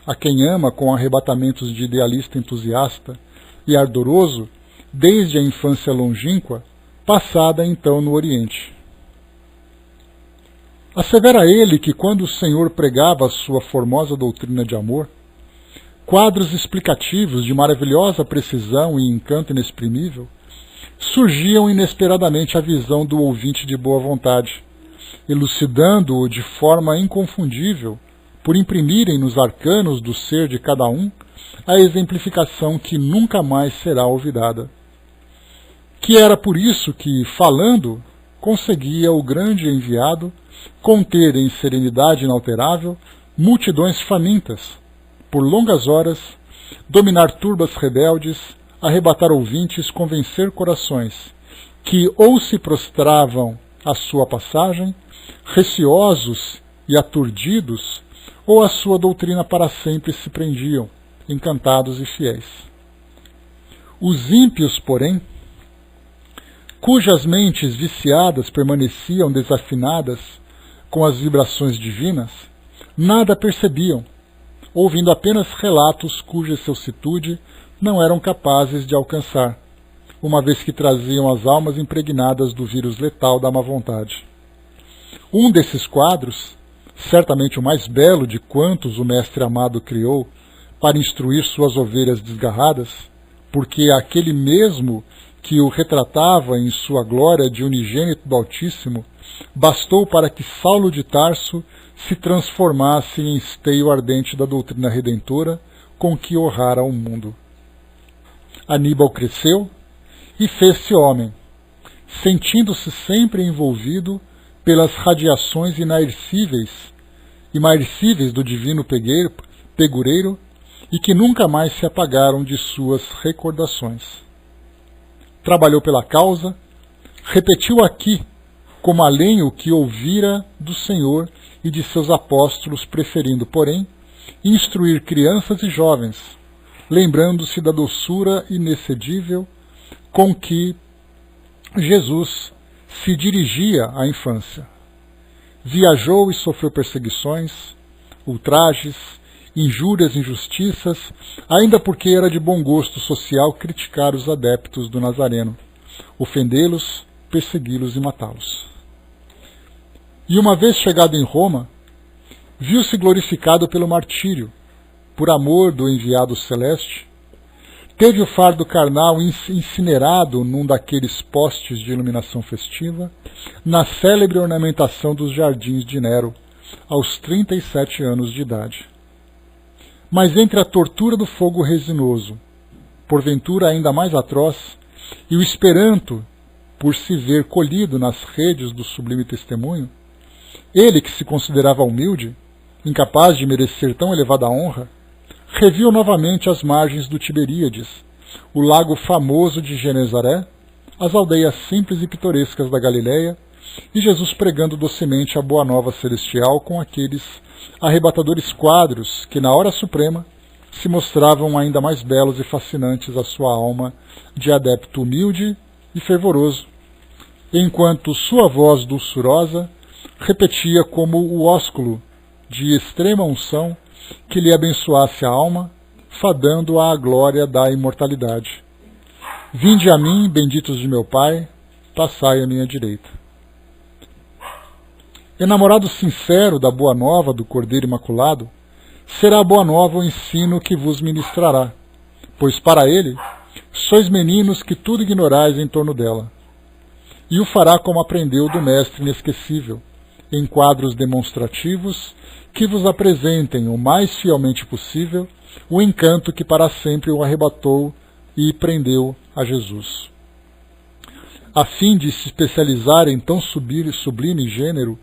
A: a quem ama com arrebatamentos de idealista entusiasta e ardoroso, desde a infância longínqua, passada então no Oriente. Assevera ele que quando o Senhor pregava a sua formosa doutrina de amor, quadros explicativos de maravilhosa precisão e encanto inexprimível surgiam inesperadamente à visão do ouvinte de boa vontade, elucidando-o de forma inconfundível, por imprimirem nos arcanos do ser de cada um a exemplificação que nunca mais será olvidada. Que era por isso que, falando, conseguia o grande enviado conter em serenidade inalterável multidões famintas, por longas horas, dominar turbas rebeldes, arrebatar ouvintes, convencer corações, que ou se prostravam à sua passagem, receosos e aturdidos, ou à sua doutrina para sempre se prendiam, encantados e fiéis. Os ímpios, porém, cujas mentes viciadas permaneciam desafinadas com as vibrações divinas, nada percebiam, ouvindo apenas relatos cuja excelsitude não eram capazes de alcançar, uma vez que traziam as almas impregnadas do vírus letal da má vontade. Um desses quadros, certamente o mais belo de quantos o Mestre amado criou para instruir suas ovelhas desgarradas, porque aquele mesmo que o retratava em sua glória de unigênito do Altíssimo, bastou para que Saulo de Tarso se transformasse em esteio ardente da doutrina redentora com que honrara o mundo. Aníbal cresceu e fez-se homem, sentindo-se sempre envolvido pelas radiações imarcíveis do divino pegureiro e que nunca mais se apagaram de suas recordações. Trabalhou pela causa, repetiu aqui como além o que ouvira do Senhor e de seus apóstolos, preferindo, porém, instruir crianças e jovens, lembrando-se da doçura inexcedível com que Jesus se dirigia à infância. Viajou e sofreu perseguições, ultrajes, injúrias, injustiças, ainda porque era de bom gosto social criticar os adeptos do Nazareno, ofendê-los, persegui-los e matá-los. E uma vez chegado em Roma, viu-se glorificado pelo martírio, por amor do enviado celeste, teve o fardo carnal incinerado num daqueles postes de iluminação festiva, na célebre ornamentação dos jardins de Nero, aos 37 anos de idade. Mas entre a tortura do fogo resinoso, porventura ainda mais atroz, e o esperanto por se ver colhido nas redes do sublime testemunho, ele que se considerava humilde, incapaz de merecer tão elevada honra, reviu novamente as margens do Tiberíades, o lago famoso de Genezaré, as aldeias simples e pitorescas da Galileia, e Jesus pregando docemente a boa nova celestial com aqueles arrebatadores quadros que, na hora suprema, se mostravam ainda mais belos e fascinantes à sua alma de adepto humilde e fervoroso, enquanto sua voz dulçurosa repetia como o ósculo de extrema unção que lhe abençoasse a alma, fadando-a à glória da imortalidade. Vinde a mim, benditos de meu Pai, passai à minha direita. Enamorado sincero da boa nova do Cordeiro Imaculado, será a boa nova o ensino que vos ministrará, pois para ele sois meninos que tudo ignorais em torno dela. E o fará como aprendeu do Mestre inesquecível, em quadros demonstrativos que vos apresentem o mais fielmente possível o encanto que para sempre o arrebatou e prendeu a Jesus. A fim de se especializar em tão sublime gênero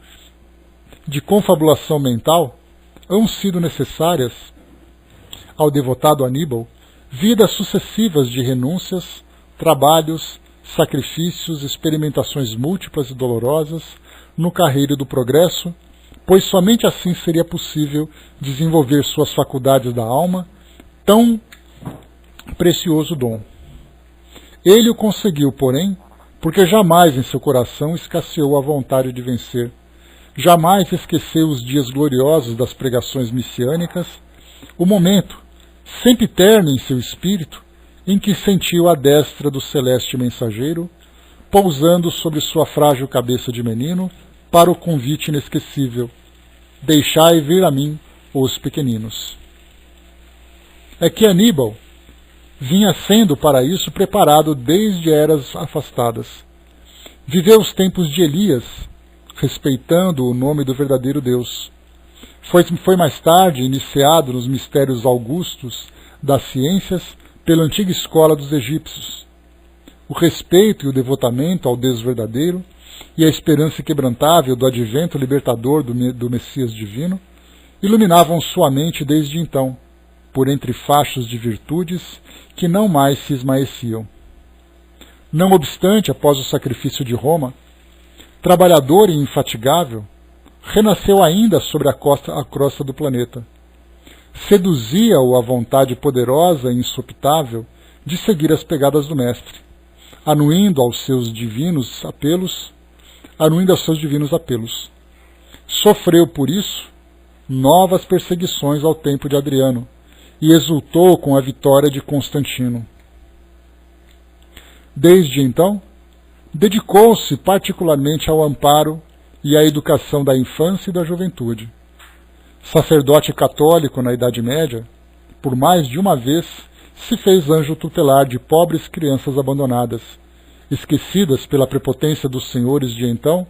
A: de confabulação mental, hão sido necessárias ao devotado Aníbal vidas sucessivas de renúncias, trabalhos, sacrifícios, experimentações múltiplas e dolorosas no carreiro do progresso, pois somente assim seria possível desenvolver suas faculdades da alma, tão precioso dom. Ele o conseguiu, porém, porque jamais em seu coração escasseou a vontade de vencer, jamais esqueceu os dias gloriosos das pregações messiânicas, o momento, sempre terno em seu espírito, em que sentiu a destra do celeste mensageiro, pousando sobre sua frágil cabeça de menino, para o convite inesquecível: deixai vir a mim os pequeninos. É que Aníbal vinha sendo para isso preparado desde eras afastadas. Viveu os tempos de Elias, respeitando o nome do verdadeiro Deus. Foi mais tarde iniciado nos mistérios augustos das ciências pela antiga escola dos egípcios. O respeito e o devotamento ao Deus verdadeiro e a esperança inquebrantável do advento libertador do Messias divino iluminavam sua mente desde então, por entre fachos de virtudes que não mais se esmaeciam. Não obstante, após o sacrifício de Roma, trabalhador e infatigável, renasceu ainda sobre a crosta do planeta. Seduzia-o a vontade poderosa e insopitável de seguir as pegadas do mestre, anuindo aos seus divinos apelos. Sofreu, por isso, novas perseguições ao tempo de Adriano, e exultou com a vitória de Constantino. Desde então, dedicou-se particularmente ao amparo e à educação da infância e da juventude. Sacerdote católico na Idade Média, por mais de uma vez se fez anjo tutelar de pobres crianças abandonadas, esquecidas pela prepotência dos senhores de então,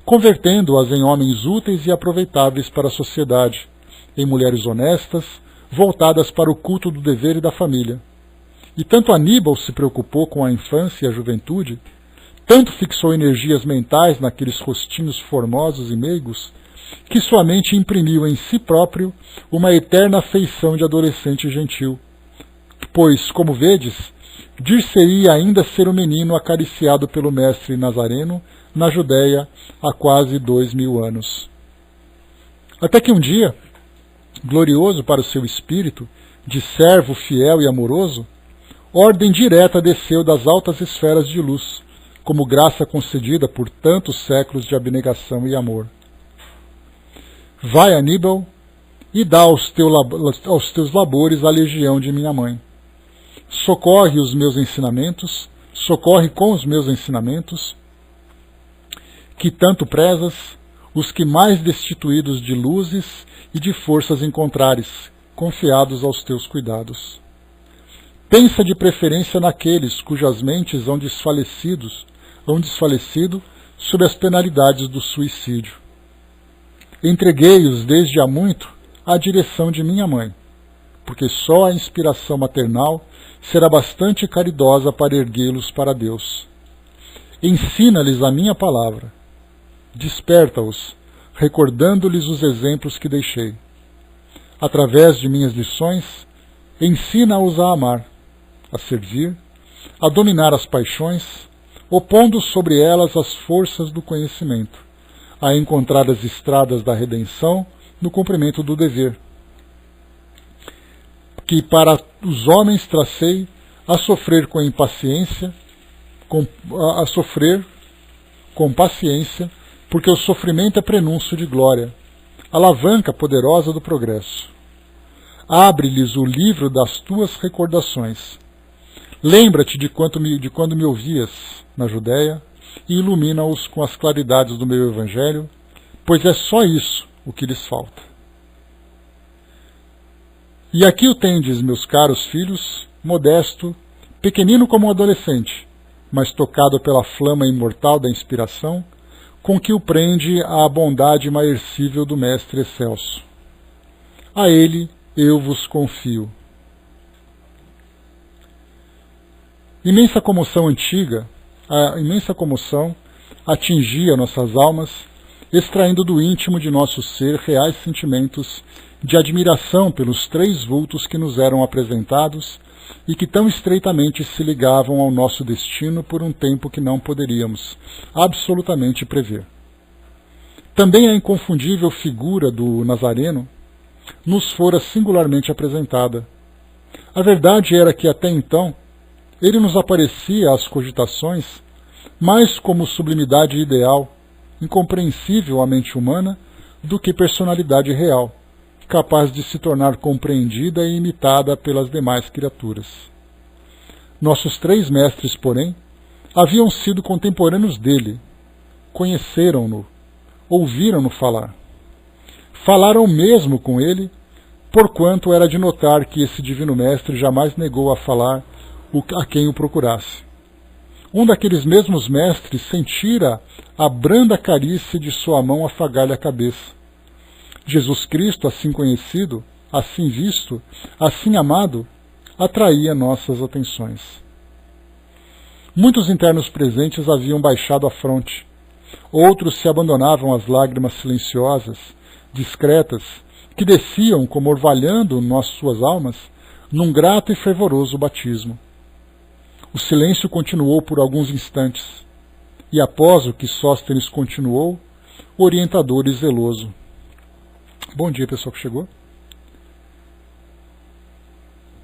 A: convertendo-as em homens úteis e aproveitáveis para a sociedade, em mulheres honestas, voltadas para o culto do dever e da família. E tanto Aníbal se preocupou com a infância e a juventude, tanto fixou energias mentais naqueles rostinhos formosos e meigos, que sua mente imprimiu em si próprio uma eterna afeição de adolescente gentil, pois, como vedes, dir-se-ia ainda ser o menino acariciado pelo mestre Nazareno na Judéia há quase 2000 anos. Até que um dia, glorioso para o seu espírito, de servo fiel e amoroso, ordem direta desceu das altas esferas de luz, como graça concedida por tantos séculos de abnegação e amor. Vai, Aníbal, e dá aos teus labores a legião de minha mãe. Socorre com os meus ensinamentos, que tanto prezas, os que mais destituídos de luzes e de forças encontrares, confiados aos teus cuidados. Pensa de preferência naqueles cujas mentes hão desfalecido sob as penalidades do suicídio. Entreguei-os desde há muito à direção de minha mãe, porque só a inspiração maternal será bastante caridosa para erguê-los para Deus. Ensina-lhes a minha palavra. Desperta-os, recordando-lhes os exemplos que deixei. Através de minhas lições, ensina-os a amar, a servir, a dominar as paixões, opondo sobre elas as forças do conhecimento, a encontrar as estradas da redenção no cumprimento do dever, que para os homens tracei a sofrer com impaciência, a sofrer com paciência, porque o sofrimento é prenúncio de glória, alavanca poderosa do progresso. Abre-lhes o livro das tuas recordações. Lembra-te de quando me ouvias na Judéia e ilumina-os com as claridades do meu Evangelho, pois é só isso o que lhes falta. E aqui o tendes, meus caros filhos, modesto, pequenino como um adolescente, mas tocado pela flama imortal da inspiração, com que o prende a bondade imercível do Mestre Excelso. A ele eu vos confio. A imensa comoção atingia nossas almas, extraindo do íntimo de nosso ser reais sentimentos de admiração pelos três vultos que nos eram apresentados e que tão estreitamente se ligavam ao nosso destino por um tempo que não poderíamos absolutamente prever. Também a inconfundível figura do Nazareno nos fora singularmente apresentada. A verdade era que até então ele nos aparecia às cogitações mais como sublimidade ideal, incompreensível à mente humana, do que personalidade real, capaz de se tornar compreendida e imitada pelas demais criaturas. Nossos três mestres, porém, haviam sido contemporâneos dele, conheceram-no, ouviram-no falar. Falaram mesmo com ele, porquanto era de notar que esse divino mestre jamais negou a falar a quem o procurasse. Um daqueles mesmos mestres sentira a branda carícia de sua mão afagar-lhe a cabeça. Jesus Cristo, assim conhecido, assim visto, assim amado, atraía nossas atenções. Muitos internos presentes haviam baixado a fronte. Outros se abandonavam às lágrimas silenciosas, discretas, que desciam como orvalhando suas almas num grato e fervoroso batismo. O silêncio continuou por alguns instantes, e após o que Sóstenes continuou, o orientador e zeloso. Bom dia, pessoal que chegou.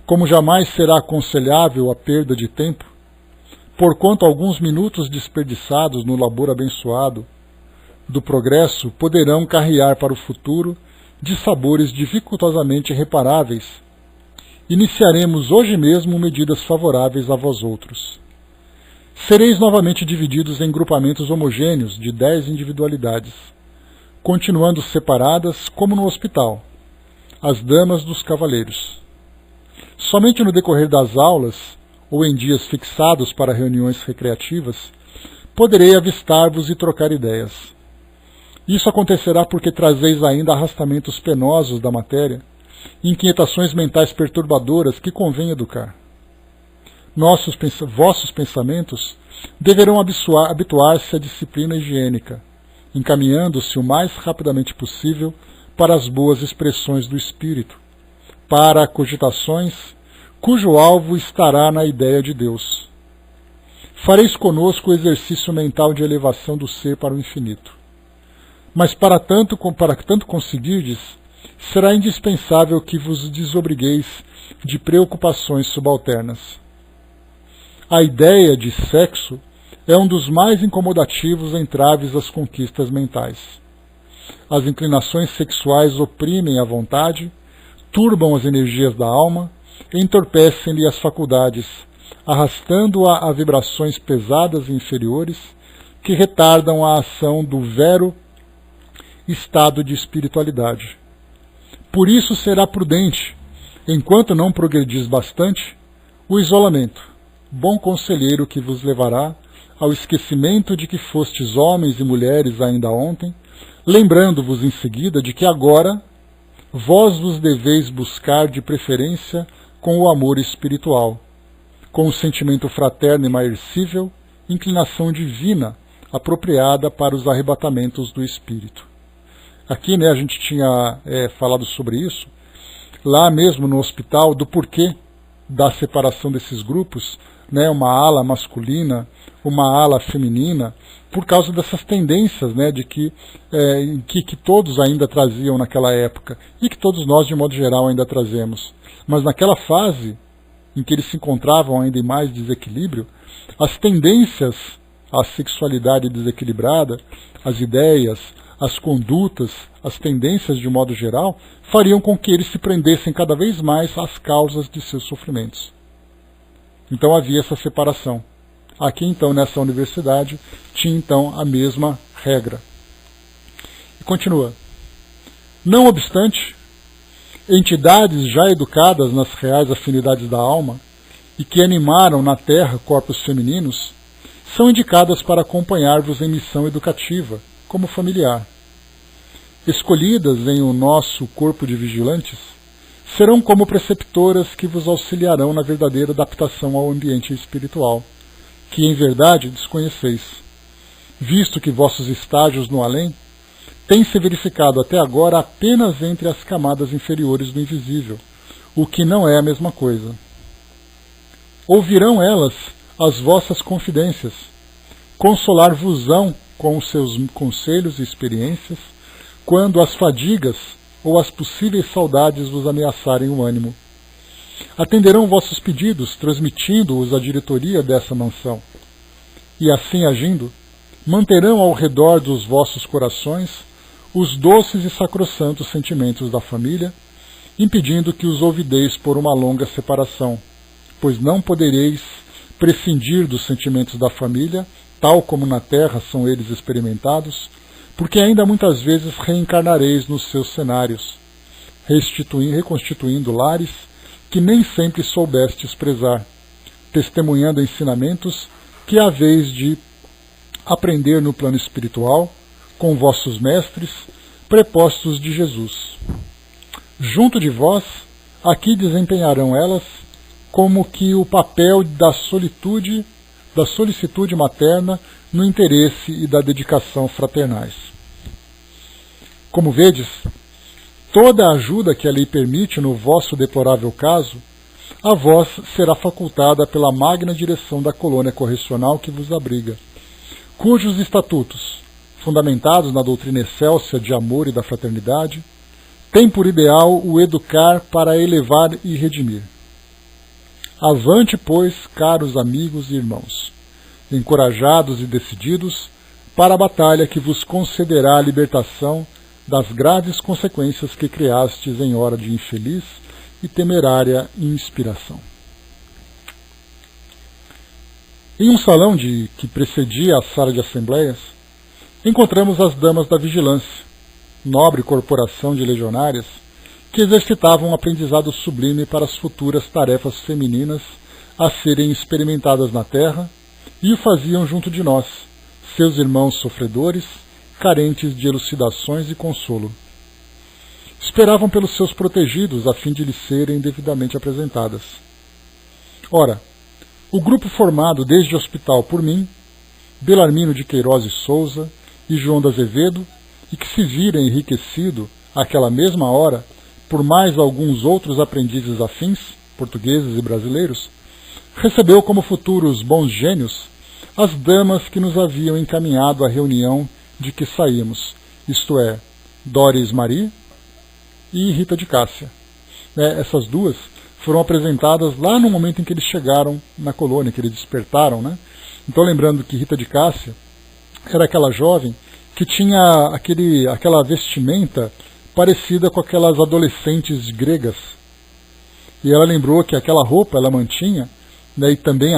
A: como jamais será aconselhável a perda de tempo, porquanto alguns minutos desperdiçados no labor abençoado do progresso poderão carrear para o futuro dissabores dificultosamente reparáveis. Iniciaremos hoje mesmo medidas favoráveis a vós outros. Sereis novamente divididos em grupamentos homogêneos de 10 individualidades, continuando separadas como no hospital, as damas dos cavaleiros. Somente no decorrer das aulas, ou em dias fixados para reuniões recreativas, poderei avistar-vos e trocar ideias. Isso acontecerá porque trazeis ainda arrastamentos penosos da matéria, inquietações mentais perturbadoras que convém educar. Vossos pensamentos deverão habituar-se à disciplina higiênica, encaminhando-se o mais rapidamente possível para as boas expressões do espírito, para cogitações cujo alvo estará na ideia de Deus. Fareis conosco o exercício mental de elevação do ser para o infinito. Mas para tanto conseguirdes, será indispensável que vos desobrigueis de preocupações subalternas. A ideia de sexo é um dos mais incomodativos entraves às conquistas mentais. As inclinações sexuais oprimem a vontade, turbam as energias da alma, entorpecem-lhe as faculdades, arrastando-a a vibrações pesadas e inferiores que retardam a ação do vero estado de espiritualidade. Por isso será prudente, enquanto não progredis bastante, o isolamento, bom conselheiro que vos levará ao esquecimento de que fostes homens e mulheres ainda ontem, lembrando-vos em seguida de que agora vós vos deveis buscar de preferência com o amor espiritual, com o sentimento fraterno e imercível, inclinação divina apropriada para os arrebatamentos do espírito. Aqui, a gente tinha falado sobre isso, lá mesmo no hospital, do porquê da separação desses grupos, uma ala masculina, uma ala feminina, por causa dessas tendências de que todos ainda traziam naquela época, e que todos nós, de modo geral, ainda trazemos. Mas naquela fase em que eles se encontravam ainda em mais desequilíbrio, as tendências à sexualidade desequilibrada, as ideias, as condutas, as tendências de modo geral, fariam com que eles se prendessem cada vez mais às causas de seus sofrimentos. Então havia essa separação. Aqui então, nessa universidade, tinha então a mesma regra. E continua. Não obstante, entidades já educadas nas reais afinidades da alma e que animaram na Terra corpos femininos, são indicadas para acompanhar-vos em missão educativa, como familiar. Escolhidas em o nosso corpo de vigilantes, serão como preceptoras que vos auxiliarão na verdadeira adaptação ao ambiente espiritual, que em verdade desconheceis, visto que vossos estágios no além têm se verificado até agora apenas entre as camadas inferiores do invisível, o que não é a mesma coisa. Ouvirão elas as vossas confidências, consolar-vos-ão com os seus conselhos e experiências, quando as fadigas ou as possíveis saudades vos ameaçarem o ânimo. Atenderão vossos pedidos, transmitindo-os à diretoria dessa mansão. E assim agindo, manterão ao redor dos vossos corações os doces e sacrossantos sentimentos da família, impedindo que os ouvideis por uma longa separação, pois não podereis prescindir dos sentimentos da família, tal como na terra são eles experimentados, porque ainda muitas vezes reencarnareis nos seus cenários, reconstituindo lares que nem sempre soubestes prezar, testemunhando ensinamentos que haveis de aprender no plano espiritual, com vossos mestres, prepostos de Jesus. Junto de vós, aqui desempenharão elas como que o papel da solicitude materna no interesse e da dedicação fraternais. Como vedes, toda a ajuda que a lei permite no vosso deplorável caso, a vós será facultada pela magna direção da colônia correcional que vos abriga, cujos estatutos, fundamentados na doutrina excelsa de amor e da fraternidade, têm por ideal o educar para elevar e redimir. Avante, pois, caros amigos e irmãos, encorajados e decididos para a batalha que vos concederá a libertação das graves consequências que criastes em hora de infeliz e temerária inspiração. Em um salão que precedia a sala de assembleias, encontramos as damas da vigilância, nobre corporação de legionárias, que exercitavam um aprendizado sublime para as futuras tarefas femininas a serem experimentadas na terra, e o faziam junto de nós, seus irmãos sofredores, carentes de elucidações e consolo. Esperavam pelos seus protegidos a fim de lhes serem devidamente apresentadas. Ora, o grupo formado desde o hospital por mim, Belarmino de Queiroz e Souza e João de Azevedo, e que se vira enriquecido àquela mesma hora por mais alguns outros aprendizes afins, portugueses e brasileiros, recebeu como futuros bons gênios as damas que nos haviam encaminhado à reunião de que saímos, isto é, Doris Marie e Rita de Cássia. Essas duas foram apresentadas lá no momento em que eles chegaram na colônia, que eles despertaram, né? Então, lembrando que Rita de Cássia era aquela jovem que tinha aquela vestimenta parecida com aquelas adolescentes gregas. E ela lembrou que aquela roupa ela mantinha, né, e também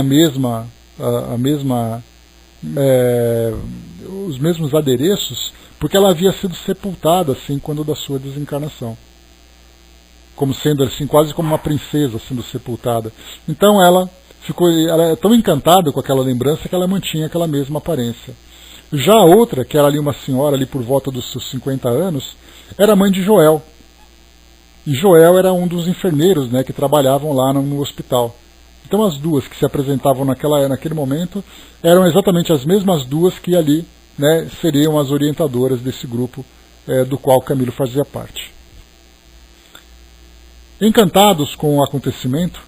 A: os mesmos adereços, porque ela havia sido sepultada assim quando da sua desencarnação, como sendo assim quase como uma princesa sendo sepultada. Então ela é tão encantada com aquela lembrança que ela mantinha aquela mesma aparência. Já a outra, que era ali uma senhora ali por volta dos seus 50 anos, era mãe de Joel. E Joel era um dos enfermeiros, né, que trabalhavam lá no hospital. Então as duas que se apresentavam naquele momento eram exatamente as mesmas duas que ali, né, seriam as orientadoras desse grupo do qual Camilo fazia parte. Encantados com o acontecimento,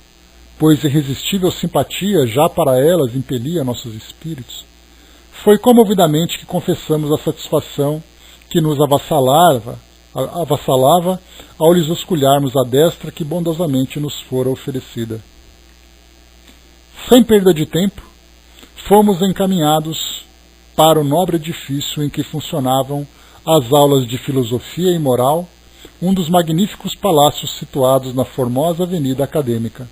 A: pois irresistível simpatia já para elas impelia nossos espíritos, foi comovidamente que confessamos a satisfação que nos avassalava ao lhes osculharmos a destra que bondosamente nos fora oferecida. Sem perda de tempo, fomos encaminhados para o nobre edifício em que funcionavam as aulas de filosofia e moral, um dos magníficos palácios situados na formosa avenida acadêmica.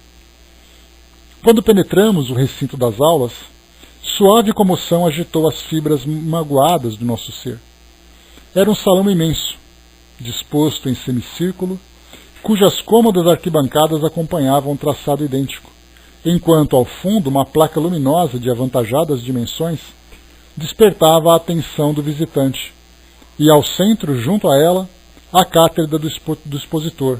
A: Quando penetramos o recinto das aulas, suave comoção agitou as fibras magoadas do nosso ser. Era um salão imenso, disposto em semicírculo, cujas cômodas arquibancadas acompanhavam um traçado idêntico, enquanto ao fundo uma placa luminosa de avantajadas dimensões despertava a atenção do visitante, e ao centro, junto a ela, a cátedra do expositor,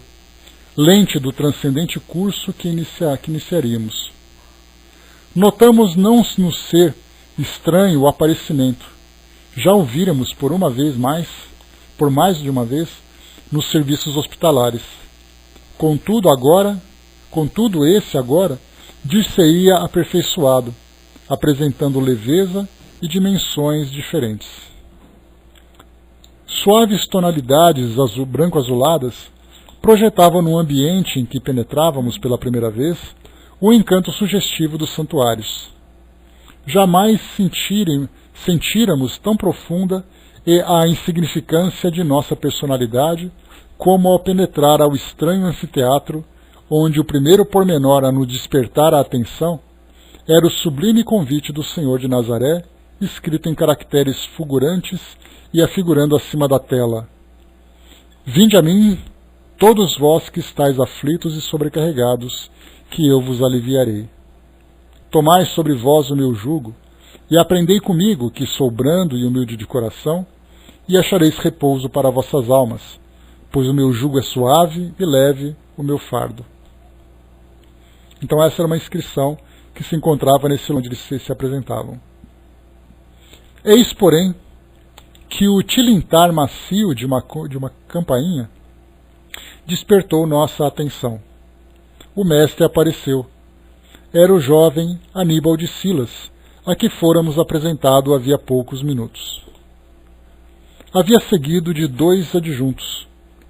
A: lente do transcendente curso que iniciaríamos. Notamos não nos ser estranho o aparecimento. Já o víramos por mais de uma vez, nos serviços hospitalares. Contudo, esse agora, dir-se-ia aperfeiçoado, apresentando leveza e dimensões diferentes. Suaves tonalidades branco-azuladas projetavam no ambiente em que penetrávamos pela primeira vez o encanto sugestivo dos santuários. Jamais sentíramos tão profunda a insignificância de nossa personalidade como ao penetrar ao estranho anfiteatro, onde o primeiro pormenor a nos despertar a atenção era o sublime convite do Senhor de Nazaré, escrito em caracteres fulgurantes e afigurando acima da tela: Vinde a mim, todos vós que estáis aflitos e sobrecarregados, que eu vos aliviarei. Tomai sobre vós o meu jugo, e aprendei comigo, que sou brando e humilde de coração, e achareis repouso para vossas almas, pois o meu jugo é suave e leve o meu fardo. Então essa era uma inscrição que se encontrava nesse onde eles se apresentavam. Eis, porém, que o tilintar macio de uma campainha despertou nossa atenção. O mestre apareceu. Era o jovem Aníbal de Silas, a que fôramos apresentado havia poucos minutos. Havia seguido de 2 adjuntos,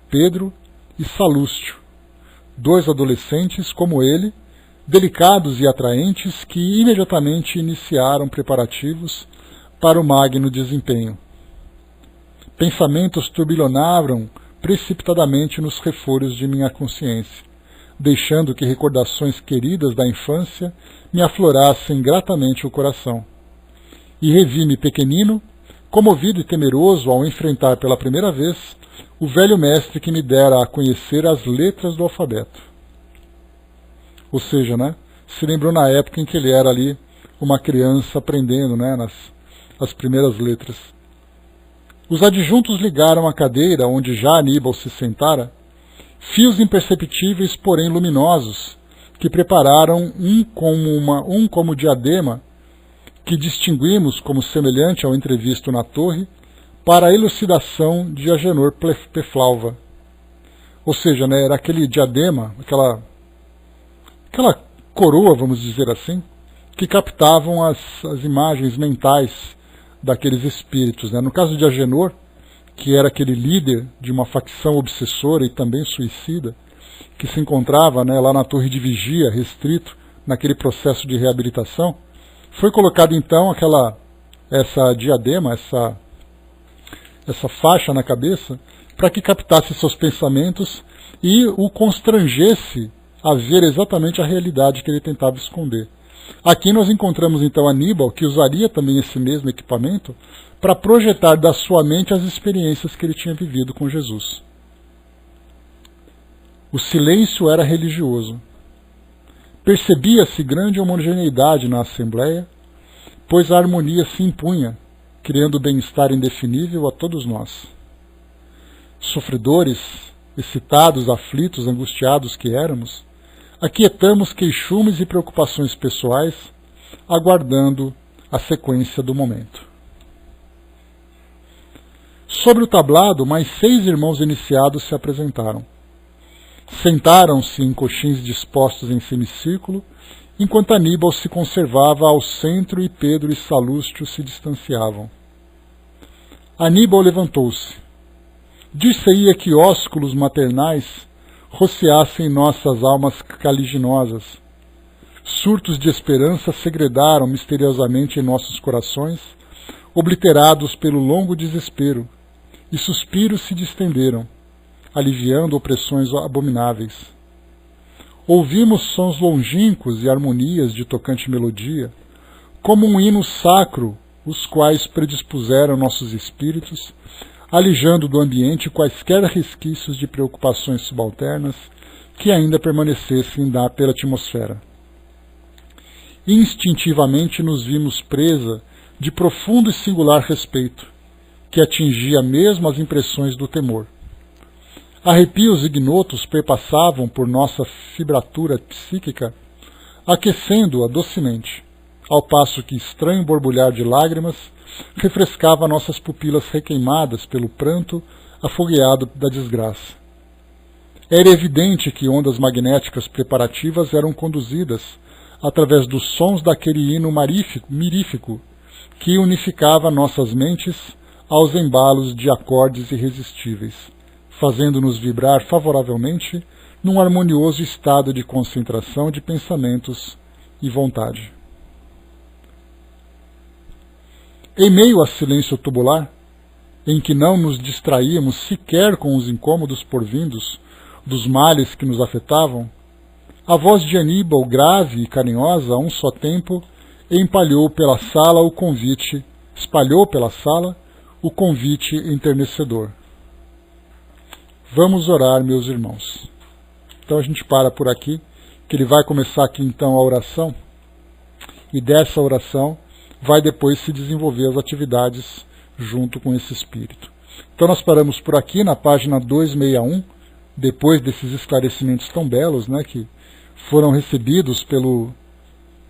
A: Pedro e Salúcio, 2 adolescentes como ele, delicados e atraentes que imediatamente iniciaram preparativos para o magno desempenho. Pensamentos turbilhonaram precipitadamente nos refolhos de minha consciência, deixando que recordações queridas da infância me aflorassem gratamente o coração. E revi-me pequenino, comovido e temeroso ao enfrentar pela primeira vez o velho mestre que me dera a conhecer as letras do alfabeto. Ou seja, se lembrou na época em que ele era ali uma criança aprendendo, as primeiras letras. Os adjuntos ligaram a cadeira onde já Aníbal se sentara, fios imperceptíveis, porém luminosos, que prepararam um como diadema, que distinguimos como semelhante ao entrevisto na torre, para a elucidação de Agenor Peflauva. Ou seja, era aquele diadema, aquela coroa, vamos dizer assim, que captavam as imagens mentais daqueles espíritos. No caso de Agenor, que era aquele líder de uma facção obsessora e também suicida, que se encontrava lá na torre de vigia, restrito naquele processo de reabilitação, foi colocado então essa diadema, essa faixa na cabeça, para que captasse seus pensamentos e o constrangesse a ver exatamente a realidade que ele tentava esconder. Aqui nós encontramos então Aníbal, que usaria também esse mesmo equipamento para projetar da sua mente as experiências que ele tinha vivido com Jesus. O silêncio era religioso. Percebia-se grande homogeneidade na assembleia, pois a harmonia se impunha, criando bem-estar indefinível a todos nós. Sofredores, excitados, aflitos, angustiados que éramos, aquietamos queixumes e preocupações pessoais, aguardando a sequência do momento. Sobre o tablado, mais 6 irmãos iniciados se apresentaram. Sentaram-se em coxins dispostos em semicírculo, enquanto Aníbal se conservava ao centro e Pedro e Salústio se distanciavam. Aníbal levantou-se. Dir-se-ia que ósculos maternais rociassem nossas almas caliginosas. Surtos de esperança segredaram misteriosamente em nossos corações, obliterados pelo longo desespero, e suspiros se distenderam, aliviando opressões abomináveis. Ouvimos sons longínquos e harmonias de tocante melodia, como um hino sacro, os quais predispuseram nossos espíritos, alijando do ambiente quaisquer resquícios de preocupações subalternas que ainda permanecessem pela atmosfera. Instintivamente nos vimos presa de profundo e singular respeito, que atingia mesmo as impressões do temor. Arrepios ignotos perpassavam por nossa fibratura psíquica, aquecendo-a docemente, ao passo que estranho borbulhar de lágrimas refrescava nossas pupilas requeimadas pelo pranto afogueado da desgraça. Era evidente que ondas magnéticas preparativas eram conduzidas através dos sons daquele hino mirífico que unificava nossas mentes aos embalos de acordes irresistíveis, fazendo-nos vibrar favoravelmente num harmonioso estado de concentração de pensamentos e vontade. Em meio a silêncio tubular, em que não nos distraíamos sequer com os incômodos porvindos dos males que nos afetavam, a voz de Aníbal, grave e carinhosa a um só tempo, espalhou pela sala o convite enternecedor. Vamos orar, meus irmãos. Então a gente para por aqui, que ele vai começar aqui então a oração, e dessa oração vai depois se desenvolver as atividades junto com esse espírito. Então nós paramos por aqui na página 261, depois desses esclarecimentos tão belos, que foram recebidos pelo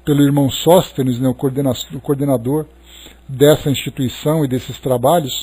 A: irmão Sóstenes, o coordenador dessa instituição e desses trabalhos,